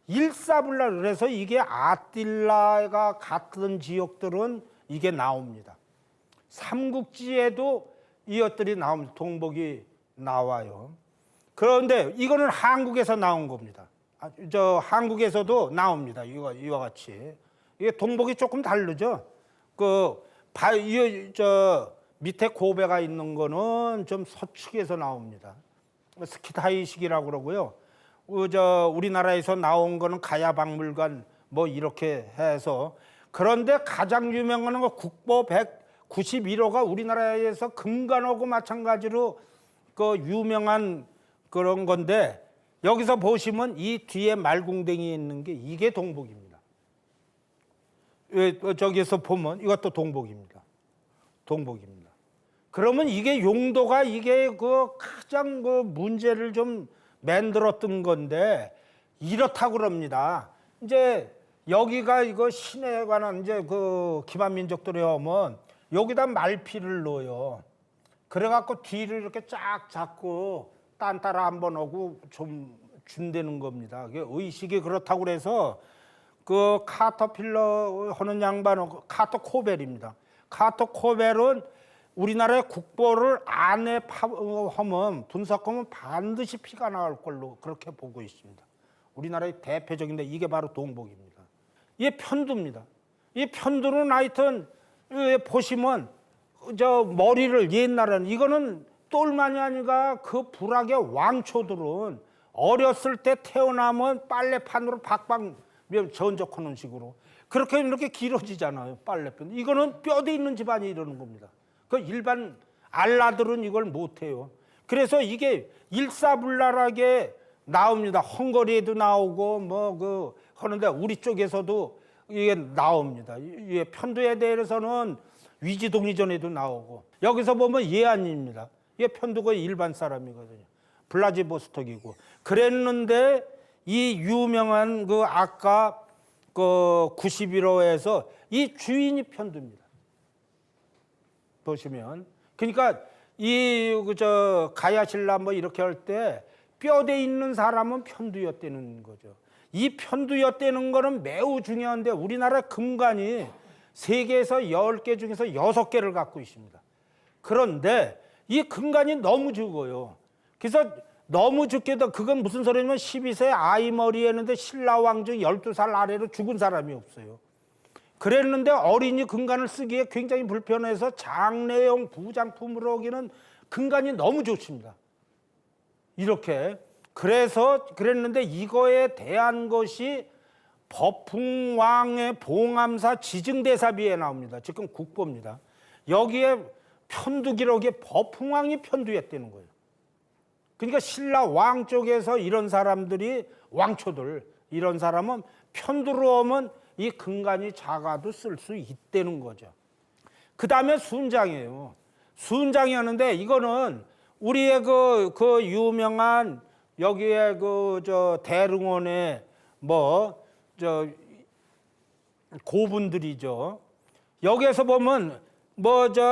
일사불란. 그래서 이게 아틸라가 같은 지역들은 이게 나옵니다. 삼국지에도 이것들이 나옵니다. 동복이 나와요. 그런데 이거는 한국에서 나온 겁니다. 저 한국에서도 나옵니다. 이와 같이. 이게 동복이 조금 다르죠. 저 밑에 고배가 있는 거는 좀 서측에서 나옵니다. 스키타이식이라고 그러고요. 우리나라에서 나온 거는 가야박물관 뭐 이렇게 해서. 그런데 가장 유명한 거 국보 191호가 우리나라에서 금관하고 마찬가지로 그 유명한 그런 건데, 여기서 보시면 이 뒤에 말궁뎅이에 있는 게 이게 동복입니다. 저기서 보면 이것도 동복입니다. 동복입니다. 그러면 이게 용도가 이게 그 가장 그 문제를 좀 만들었던 건데 이렇다고 그럽니다. 이제 여기가 이거 신에 관한 이제 그 기만민족들에 오면 여기다 말피를 넣어요. 그래갖고 뒤를 이렇게 쫙 잡고 딴 따라 한번 오고 좀 준다는 겁니다. 의식이 그렇다고 그래서 그 카터필러 하는 양반은 카터 코벨입니다. 카터 코벨은 우리나라의 국보를 안에 하면 분석하면 반드시 피가 나올 걸로 그렇게 보고 있습니다. 우리나라의 대표적인데 이게 바로 동복입니다. 이게 편두입니다. 이 편두는 하여튼 보시면 저 머리를 옛날에는 이거는 똘마니 아니가 그 불악의 왕초들은 어렸을 때 태어나면 빨래판으로 박박 전적하는 식으로 그렇게 이렇게 길어지잖아요. 빨래편. 이거는 뼈대 있는 집안이 이러는 겁니다. 그 일반 알라들은 이걸 못해요. 그래서 이게 일사불란하게 나옵니다. 헝가리에도 나오고 뭐 하는데 우리 쪽에서도 이게 나옵니다. 이 편두에 대해서는 위지동의전에도 나오고, 여기서 보면 예안입니다. 이게 편두가 일반 사람이거든요. 블라디보스톡이고. 그랬는데 이 유명한 그 아까 그 91호에서 이 주인이 편두입니다. 보시면. 그러니까 가야신라 뭐 이렇게 할 때 뼈대 있는 사람은 편두였다는 거죠. 이 편두였다는 거는 매우 중요한데 우리나라 금관이 세계에서 10개 중에서 6개를 갖고 있습니다. 그런데 이 금관이 너무 적어요. 그래서 너무 적게도 그건 무슨 소리냐면 12세 아이 머리에 있는데 신라왕 중 12살 아래로 죽은 사람이 없어요. 그랬는데 어린이 금관을 쓰기에 굉장히 불편해서 장례용 부장품으로 하기는 금관이 너무 좋습니다. 이렇게. 그래서 그랬는데 이거에 대한 것이 법흥왕의 봉암사 지증대사비에 나옵니다. 지금 국보입니다. 여기에 편두 기록에 법흥왕이 편두했다는 거예요. 그러니까 신라 왕 쪽에서 이런 사람들이 왕초들 이런 사람은 편두로 오면 이 금관이 작아도 쓸 수 있다는 거죠. 그 다음에 순장이에요. 순장이었는데 이거는 우리의 그 유명한 여기에 대릉원에 고분들이죠. 여기에서 보면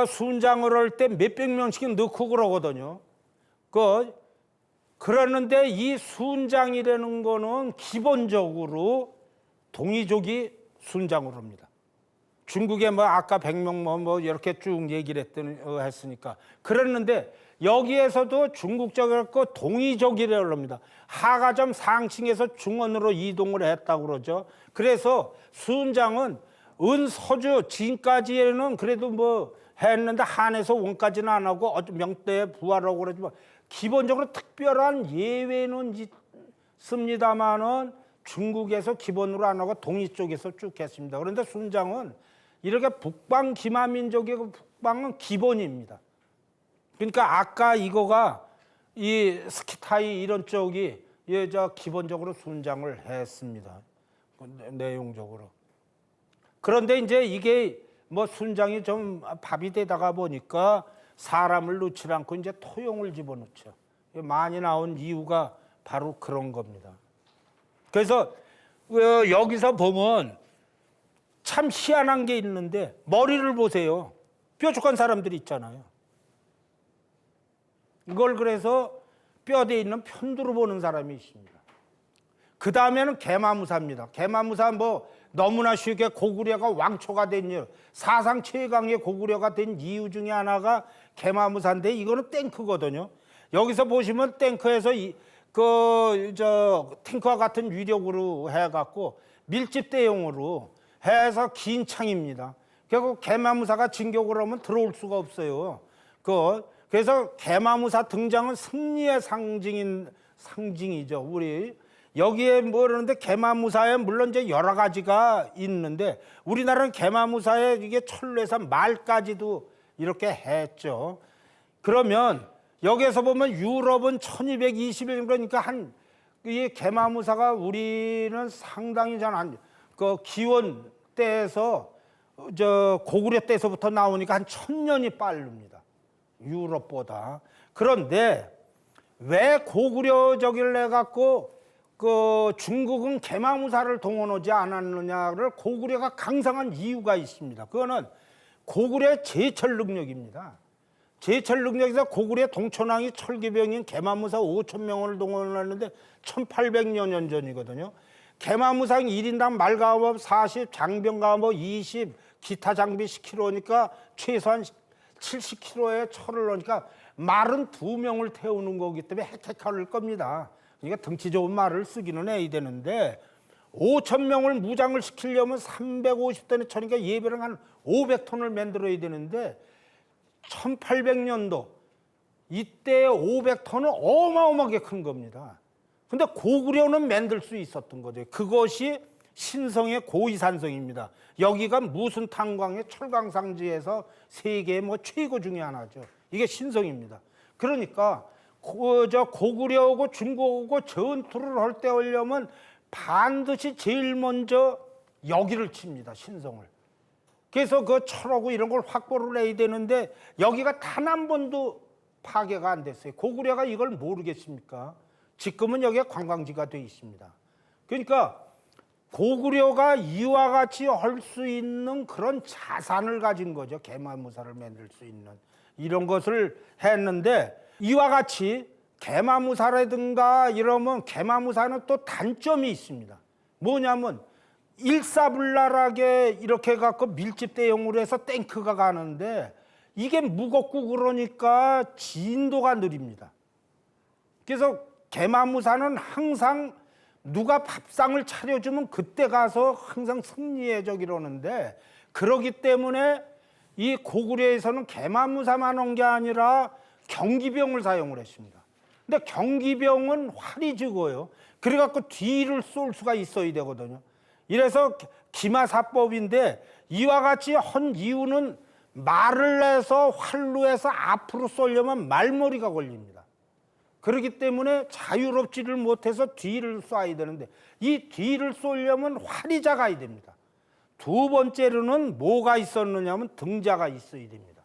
순장을 할 때 몇백 명씩 넣고 그러거든요. 그러는데 이 순장이라는 거는 기본적으로 동이족이 순장을 합니다. 중국에 아까 100명 이렇게 쭉 얘기를 했으니까. 그랬는데 여기에서도 중국적을 거 동이족이라고 합니다. 하가점 상층에서 중원으로 이동을 했다고 그러죠. 그래서 순장은 은서주 진까지는 그래도 했는데 한에서 원까지는 안 하고 명대에 부하라고 그러지만 기본적으로 특별한 예외는 있습니다만은 중국에서 기본으로 안 하고 동이 쪽에서 쭉 했습니다. 그런데 순장은 이렇게 북방 기마민족이고 북방은 기본입니다. 그러니까 아까 이거가 이 스키타이 이런 쪽이 기본적으로 순장을 했습니다. 내용적으로. 그런데 이제 이게 순장이 좀 밥이 되다가 보니까 사람을 넣지 않고 이제 토용을 집어넣죠. 많이 나온 이유가 바로 그런 겁니다. 그래서 여기서 보면 참 희한한 게 있는데 머리를 보세요. 뾰족한 사람들이 있잖아요. 이걸 그래서 뼈대 있는 편두로 보는 사람이 있습니다. 그 다음에는 개마무사입니다. 개마무사 뭐 너무나 쉽게 고구려가 왕초가 된 이유, 사상 최강의 고구려가 된 이유 중에 하나가 개마무사인데 이거는 탱크거든요. 여기서 보시면 탱크에서 탱크와 같은 위력으로 해갖고 밀집 대용으로 해서 긴 창입니다. 결국 개마무사가 진격을 하면 들어올 수가 없어요. 그래서 개마무사 등장은 승리의 상징이죠. 우리 여기에 그러는데 개마무사에 물론 이제 여러 가지가 있는데 우리나라는 개마무사에 이게 철로에서 말까지도 이렇게 했죠. 그러면 여기에서 보면 유럽은 1220일 그러니까 이 개마무사가 우리는 상당히 그 기원 때에서 고구려 때에서부터 나오니까 한 1000년이 빠릅니다. 유럽보다. 그런데 왜 고구려적을 해갖고 중국은 개마무사를 동원하지 않았느냐를 고구려가 강성한 이유가 있습니다. 그거는 고구려의 제철 능력입니다. 제철 능력에서 고구려 동천왕이 철기병인 개마무사 5,000명을 동원했는데 1800여 년 전이거든요. 개마무사 1인당 말가업 40, 장병가업 20, 기타 장비 10kg니까 최소한 70kg의 철을 넣으니까 말은 2명을 태우는 거기 때문에 헷헷할 겁니다. 그러니까 덩치 좋은 말을 쓰기는 해야 되는데 5,000명을 무장을 시키려면 350톤의 철이니까 예비랑 한 500톤을 만들어야 되는데 1800년도 이때 500톤은 어마어마하게 큰 겁니다. 근데 고구려는 만들 수 있었던 거죠. 그것이 신성의 고위산성입니다. 여기가 무슨 탄광의 철강상지에서 세계 최고 중에 하나죠. 이게 신성입니다. 그러니까 고구려하고 중국하고 전투를 할 때 하려면 반드시 제일 먼저 여기를 칩니다. 신성을. 그래서 그 철하고 이런 걸 확보를 해야 되는데 여기가 단 한 번도 파괴가 안 됐어요. 고구려가 이걸 모르겠습니까? 지금은 여기가 관광지가 되어 있습니다. 그러니까 고구려가 이와 같이 할 수 있는 그런 자산을 가진 거죠. 개마무사를 만들 수 있는 이런 것을 했는데 이와 같이 개마무사라든가 이러면 개마무사는 또 단점이 있습니다. 뭐냐면 일사불란하게 이렇게 갖고 밀집 대용으로 해서 탱크가 가는데 이게 무겁고 그러니까 진도가 느립니다. 그래서 개마무사는 항상 누가 밥상을 차려주면 그때 가서 항상 승리의 적이러는데 그러기 때문에 이 고구려에서는 개마무사만 온 게 아니라 경기병을 사용을 했습니다. 근데 경기병은 활이 적어요. 그래갖고 뒤를 쏠 수가 있어야 되거든요. 이래서 기마사법인데 이와 같이 한 이유는 말을 내서 활로 해서 앞으로 쏠려면 말머리가 걸립니다. 그렇기 때문에 자유롭지를 못해서 뒤를 쏴야 되는데 이 뒤를 쏘려면 활이 작아야 됩니다. 두 번째로는 뭐가 있었느냐 하면 등자가 있어야 됩니다.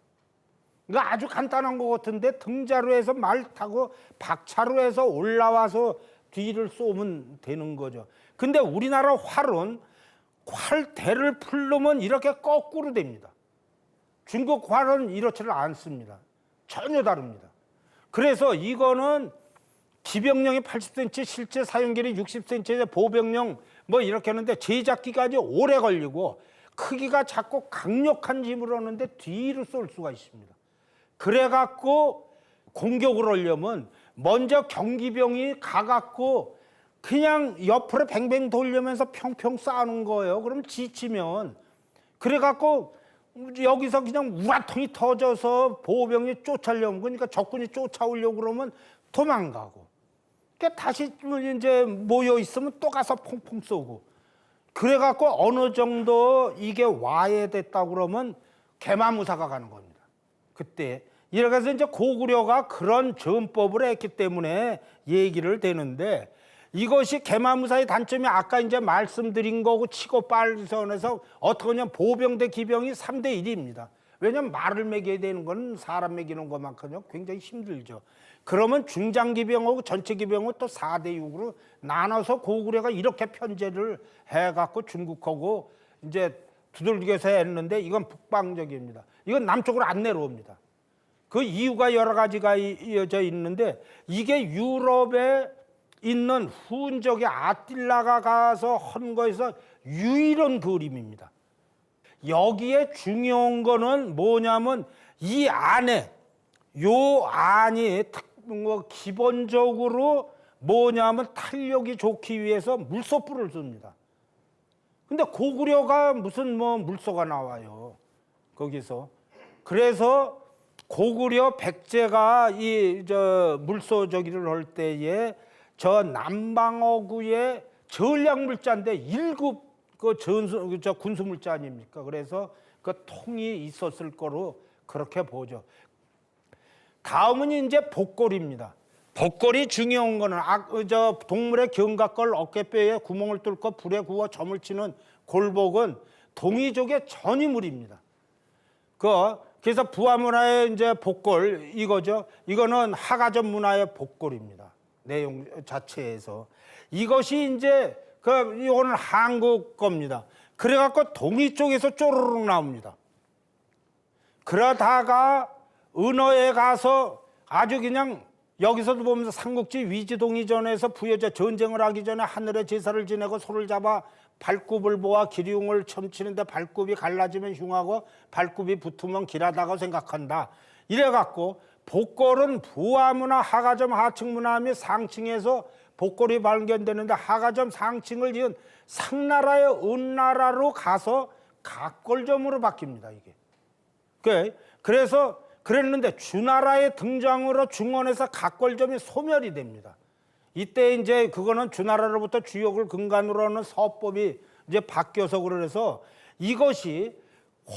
이거 아주 간단한 것 같은데 등자로 해서 말 타고 박차로 해서 올라와서 뒤를 쏘면 되는 거죠. 근데 우리나라 활은 활대를 풀려면 이렇게 거꾸로 됩니다. 중국 활은 이렇지를 않습니다. 전혀 다릅니다. 그래서 이거는 기병령이 80cm, 실제 사용길이 60cm의 보병령 이렇게 하는데 제작기까지 오래 걸리고 크기가 작고 강력한 힘을 하는데 뒤로 쏠 수가 있습니다. 그래갖고 공격을 하려면 먼저 경기병이 가갖고 그냥 옆으로 뱅뱅 돌리면서 평평 쌓는 거예요. 그럼 지치면 그래갖고 여기서 그냥 우라통이 터져서 보병이 쫓아려면 그러니까 적군이 쫓아오려고 그러면 도망가고 그러니까 다시 이제 모여 있으면 또 가서 퐁퐁 쏘고 그래갖고 어느 정도 이게 와해됐다고 그러면 개마무사가 가는 겁니다. 그때 이렇게 해서 이제 고구려가 그런 전법을 했기 때문에 얘기를 되는데 이것이 개마무사의 단점이 아까 이제 말씀드린 거고 치고 빨선에서 어떻게 하냐면 보병 대 기병이 3대 1입니다. 왜냐하면 말을 먹여야 되는 건 사람 먹이는 것만큼요 굉장히 힘들죠. 그러면 중장기병하고 전체기병은 또 4대 6으로 나눠서 고구려가 이렇게 편제를 해갖고 중국하고 이제 두들겨서 했는데 이건 북방적입니다. 이건 남쪽으로 안 내려옵니다. 그 이유가 여러 가지가 이어져 있는데 이게 유럽에 있는 훈적의 아틸라가 가서 한 거에서 유일한 그림입니다. 여기에 중요한 거는 뭐냐면 이 안에 요 안이 기본적으로 뭐냐면 탄력이 좋기 위해서 물소뿔을 씁니다. 근데 고구려가 무슨 뭐 물소가 나와요 거기서. 그래서 고구려 백제가 이 물소 저기를 할 때에 저 남방어구의 전략물자인데 1급 그 군수물자 아닙니까? 그래서 그 통이 있었을 거로 그렇게 보죠. 다음은 이제 복골입니다. 복골이 중요한 거는 동물의 견갑골 어깨뼈에 구멍을 뚫고 불에 구워 점을 치는 골복은 동이족의 전이물입니다. 그래서 부하 문화의 이제 복골 이거죠. 이거는 하가전 문화의 복골입니다. 내용 자체에서 이것이 이제 이거는 한국 겁니다. 그래갖고 동이 쪽에서 쪼르륵 나옵니다. 그러다가 은어에 가서 아주 그냥 여기서도 보면서 삼국지 위지동이전에서 부여자 전쟁을 하기 전에 하늘에 제사를 지내고 소를 잡아 발굽을 보아 기륭을 첨치는데 발굽이 갈라지면 흉하고 발굽이 붙으면 길하다고 생각한다. 이래갖고 복골은 부하문화, 하가점, 하층문화 및 상층에서 복골이 발견되는데 하가점 상층을 지은 상나라의 은나라로 가서 각골점으로 바뀝니다. 이게. 그래서 그랬는데 주나라의 등장으로 중원에서 각골점이 소멸이 됩니다. 이때 이제 그거는 주나라로부터 주역을 근간으로 하는 서법이 이제 바뀌어서 그래서 이것이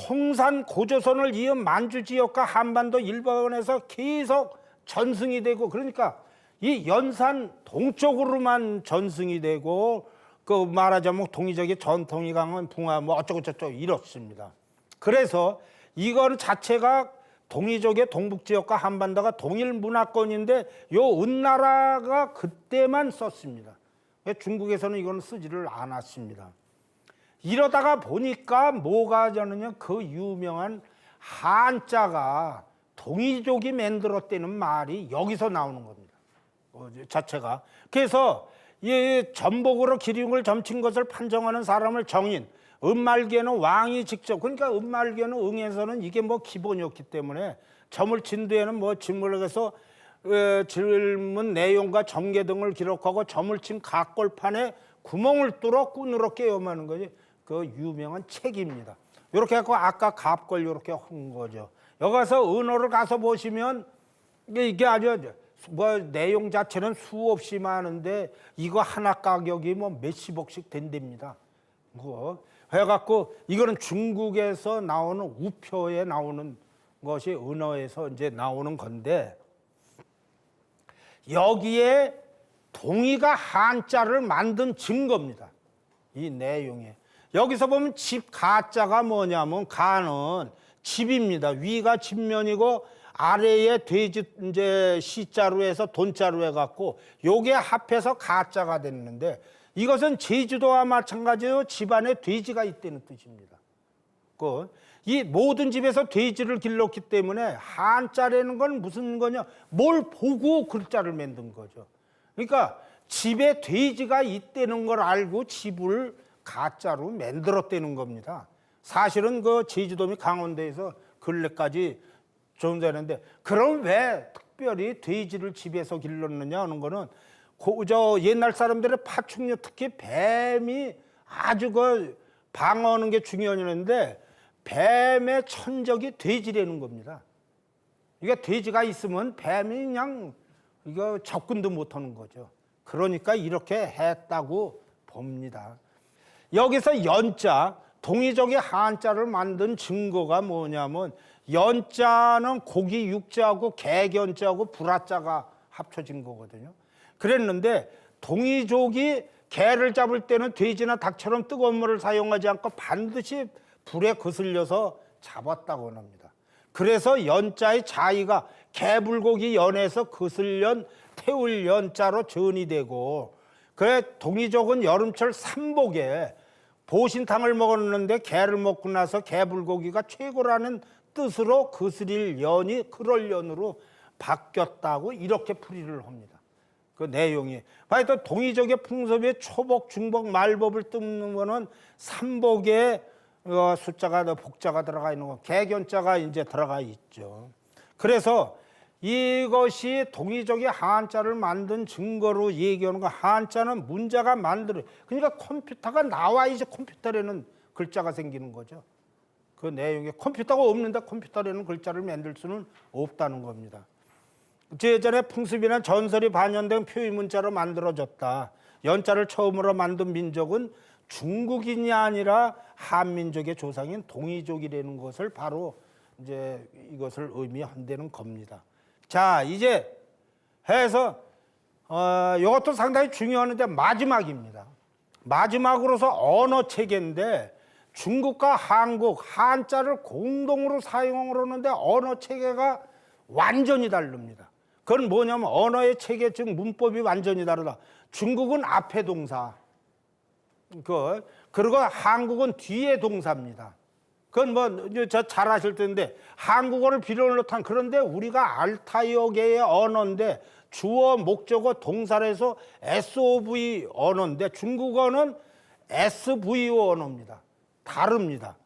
홍산 고조선을 이은 만주 지역과 한반도 일본에서 계속 전승이 되고 그러니까 이 연산 동쪽으로만 전승이 되고 말하자면 동이적인 전통이 강한 붕화 뭐 어쩌고저쩌고 이렇습니다. 그래서 이거는 자체가 동이족의 동북지역과 한반도가 동일 문화권인데 요 은나라가 그때만 썼습니다. 중국에서는 이거는 쓰지를 않았습니다. 이러다가 보니까 뭐가 되느냐 그 유명한 한자가 동이족이 만들었다는 말이 여기서 나오는 겁니다. 자체가. 그래서 이 전복으로 기륭을 점친 것을 판정하는 사람을 정인, 은말기에는 왕이 직접, 그러니까 은말기에는 응에서는 이게 뭐 기본이었기 때문에 점을 친 뒤에는 뭐 질문을 해서 질문 내용과 전개 등을 기록하고 점을 친 각골판에 구멍을 뚫어 꾼으로 깨어마는 거지. 그 유명한 책입니다. 이렇게 해서 아까 갑골 이렇게 한 거죠. 여기 가서 은어를 가서 보시면 이게 아주 뭐 내용 자체는 수없이 많은데 이거 하나 가격이 뭐 몇십억씩 된답니다. 뭐 해갖고 이거는 중국에서 나오는 우표에 나오는 것이 은어에서 이제 나오는 건데 여기에 동이가 한자를 만든 증거입니다. 이 내용에 여기서 보면 집 가자가 뭐냐면 가는 집입니다. 위가 집면이고 아래에 돼지 이제 시자로 해서 돈자로 해갖고 요게 합해서 가자가 됐는데 이것은 제주도와 마찬가지로 집안에 돼지가 있다는 뜻입니다. 이 모든 집에서 돼지를 길렀기 때문에 한자라는 건 무슨 거냐? 뭘 보고 글자를 만든 거죠. 그러니까 집에 돼지가 있다는 걸 알고 집을 가자로 만들었다는 겁니다. 사실은 그 제주도 및 강원도에서 근래까지 좀 되는데 그럼 왜 특별히 돼지를 집에서 길렀느냐 하는 거는 옛날 사람들의 파충류 특히 뱀이 아주 방어하는 게 중요했는데 뱀의 천적이 돼지라는 겁니다. 그러니까 돼지가 있으면 뱀이 그냥 이거 접근도 못하는 거죠. 그러니까 이렇게 했다고 봅니다. 여기서 연자, 동이족의 한자를 만든 증거가 뭐냐면 연자는 고기 육자하고 개견자하고 불화자가 합쳐진 거거든요. 그랬는데 동이족이 개를 잡을 때는 돼지나 닭처럼 뜨거운 물을 사용하지 않고 반드시 불에 거슬려서 잡았다고 합니다. 그래서 연자의 자의가 개불고기 연에서 거슬련 태울 연자로 전이 되고 그래 동이족은 여름철 삼복에 보신탕을 먹었는데 개를 먹고 나서 개불고기가 최고라는 뜻으로 거스릴 연이 그럴 연으로 바뀌었다고 이렇게 풀이를 합니다. 그 내용이. 하여튼 동이족의 풍습에 초복, 중복, 말복을 뜯는 거는 삼복에 숫자가 복자가 들어가 있는 거, 개견자가 이제 들어가 있죠. 그래서 이것이 동이족이 한자를 만든 증거로 얘기하는 거. 한자는 문자가 만들어. 그러니까 컴퓨터가 나와야지 컴퓨터라는 글자가 생기는 거죠. 그 내용에 컴퓨터가 없는데 컴퓨터라는 글자를 만들 수는 없다는 겁니다. 예전에 풍습이나 전설이 반영된 표의 문자로 만들어졌다. 연자를 처음으로 만든 민족은 중국인이 아니라 한민족의 조상인 동이족이라는 것을 바로 이제 이것을 의미한다는 겁니다. 자, 이제 해서 이것도 상당히 중요한데 마지막입니다. 마지막으로서 언어 체계인데 중국과 한국 한자를 공동으로 사용하는데 언어 체계가 완전히 다릅니다. 그건 뭐냐면 언어의 체계 즉 문법이 완전히 다르다. 중국은 앞에 동사, 그리고 한국은 뒤에 동사입니다. 그건 뭐 잘 아실 텐데 한국어를 필요로 한 그런데 우리가 알타이어계의 언어인데 주어, 목적어, 동사를 해서 SOV 언어인데 중국어는 SVO 언어입니다. 다릅니다.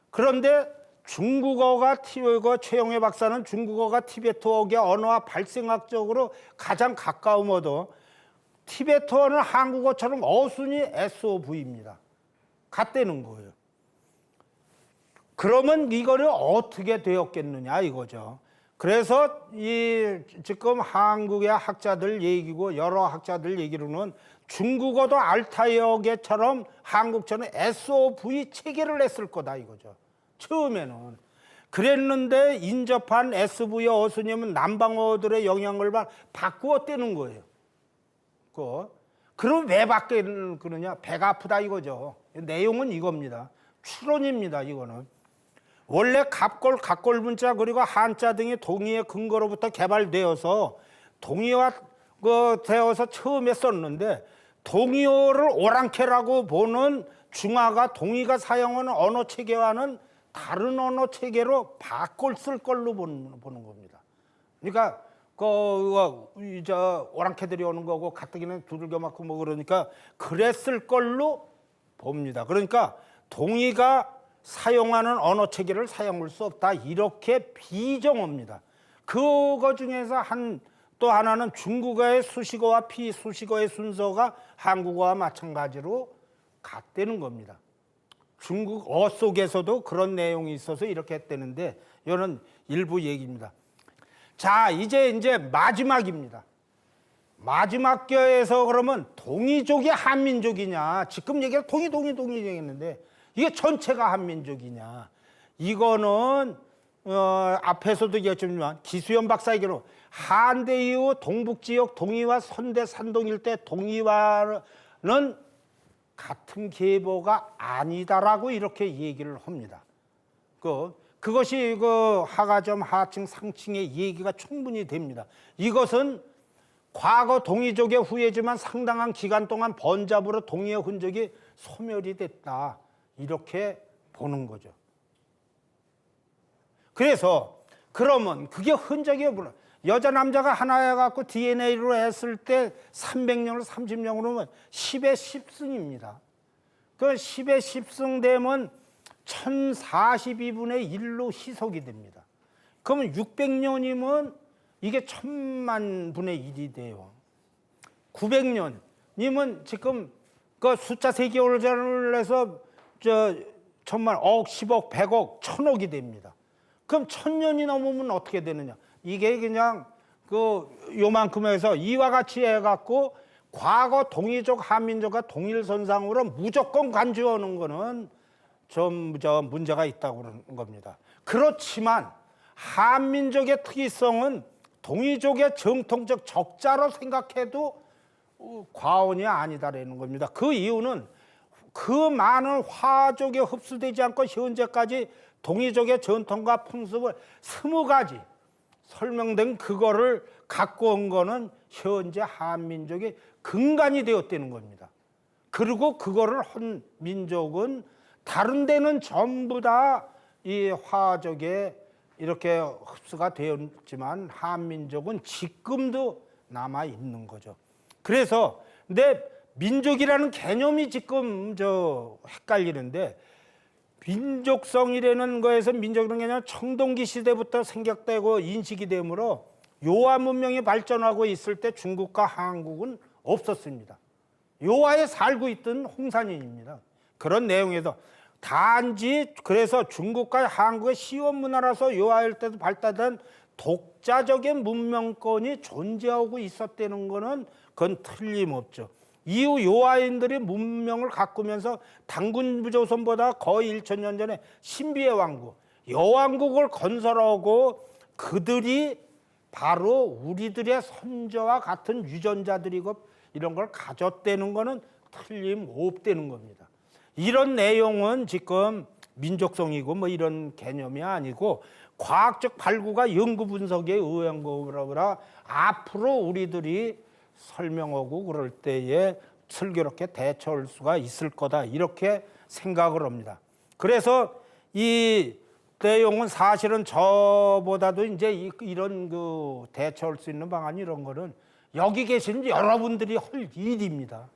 그런데 중국어가 최영회 박사는 중국어가 티베트어계 언어와 발생학적으로 가장 가까움어도 티베트어는 한국어처럼 어순이 SOV입니다. 같다는 거예요. 그러면 이거를 어떻게 되었겠느냐 이거죠. 그래서 지금 한국의 학자들 얘기고 여러 학자들 얘기로는 중국어도 알타이어계처럼 한국처럼 SOV 체계를 했을 거다 이거죠. 처음에는. 그랬는데 인접한 SV 어순이면 남방어들의 영향을 바꾸었다는 거예요. 그럼 왜 바꾸느냐? 배가 아프다 이거죠. 내용은 이겁니다. 추론입니다. 이거는. 원래 갑골, 각골 문자 그리고 한자 등이 동의의 근거로부터 개발되어서 동의화 되어서 처음에 썼는데 동의어를 오랑캐라고 보는 중화가 동의가 사용하는 언어 체계와는 다른 언어 체계로 바꿀 쓸 걸로 보는 겁니다. 그러니까 이제 오랑캐들이 오는 거고 가뜩이는 두들겨 맞고 뭐 그러니까 그랬을 걸로 봅니다. 그러니까 동의가 사용하는 언어 체계를 사용할 수 없다 이렇게 비정합니다. 그거 중에서 또 하나는 중국어의 수식어와 피수식어의 순서가 한국어와 마찬가지로 같다는 겁니다. 중국어 속에서도 그런 내용이 있어서 이렇게 했다는데 이거는 일부 얘기입니다. 자, 이제 마지막입니다. 마지막 껴에서 그러면 동이족이 한민족이냐? 지금 얘기가 동이 얘기했는데 이게 전체가 한민족이냐? 이거는 앞에서도 얘기했지만 기수연 박사 얘기로 한대 이후 동북지역 동이와 선대 산동 일대 동이와는 같은 계보가 아니다라고 이렇게 얘기를 합니다. 그것이 하가점 하층 상층의 얘기가 충분히 됩니다. 이것은 과거 동이족의 후예지만 상당한 기간 동안 번잡으로 동이의 흔적이 소멸이 됐다 이렇게 보는 거죠. 그래서 그러면 그게 흔적이 뭐냐? 여자 남자가 하나여 갖고 DNA로 했을 때 300년을 30년으로면 10의 10승입니다. 그 10의 10승 되면 1042분의 1로 희석이 됩니다. 그러면 600년이면 이게 1000만 분의 1이 돼요. 900년이면 지금 그 숫자 3개월을 해서 1000만, 억, 10억, 100억, 1000억이 됩니다. 그럼 1000년이 넘으면 어떻게 되느냐? 이게 그냥 요만큼 해서 이와 같이 해갖고 과거 동이족 한민족과 동일선상으로 무조건 간주하는 거는 좀 문제가 있다고 그러는 겁니다. 그렇지만 한민족의 특이성은 동이족의 정통적 적자로 생각해도 과언이 아니다라는 겁니다. 그 이유는 그 많은 화족에 흡수되지 않고 현재까지 동이족의 전통과 풍습을 20가지 설명된 그거를 갖고 온 거는 현재 한민족의 근간이 되었다는 겁니다. 그리고 그거를 한 민족은 다른 데는 전부 다 이 화족의 이렇게 흡수가 되었지만 한민족은 지금도 남아 있는 거죠. 그래서 근데 민족이라는 개념이 지금 헷갈리는데, 민족성이라는 거에서 민족이라는 개념은 청동기 시대부터 생각되고 인식이 되므로 요하 문명이 발전하고 있을 때 중국과 한국은 없었습니다. 요하에 살고 있던 홍산인입니다. 그런 내용에서 단지 그래서 중국과 한국의 시원 문화라서 요하일 때도 발달된 독자적인 문명권이 존재하고 있었다는 거는 그건 틀림없죠. 이후 요하인들이 문명을 가꾸면서 당군부조선보다 거의 1000년 전에 신비의 왕국, 여왕국을 건설하고 그들이 바로 우리들의 선조와 같은 유전자들이고 이런 걸 가졌다는 거는 틀림없다는 겁니다. 이런 내용은 지금 민족성이고 뭐 이런 개념이 아니고 과학적 발굴과 연구 분석에 의한 거라 앞으로 우리들이 설명하고 그럴 때에 슬기롭게 대처할 수가 있을 거다, 이렇게 생각을 합니다. 그래서 이 내용은 사실은 저보다도 이제 이런 그 대처할 수 있는 방안 이런 거는 여기 계신 여러분들이 할 일입니다.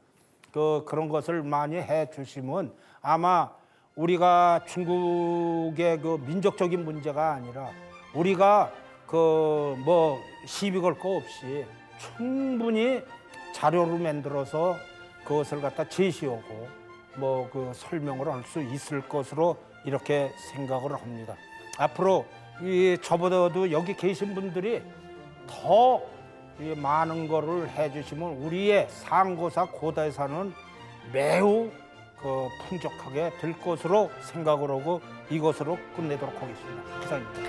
그런 것을 많이 해 주시면 아마 우리가 중국의 그 민족적인 문제가 아니라 우리가 그 뭐 시비 걸 거 없이 충분히 자료로 만들어서 그것을 갖다 제시하고 뭐 그 설명을 할 수 있을 것으로 이렇게 생각을 합니다. 앞으로 이 저보다도 여기 계신 분들이 더 많은 거를 해주시면 우리의 상고사 고대사는 매우 그 풍족하게 될 것으로 생각을 하고 이것으로 끝내도록 하겠습니다. 이상입니다.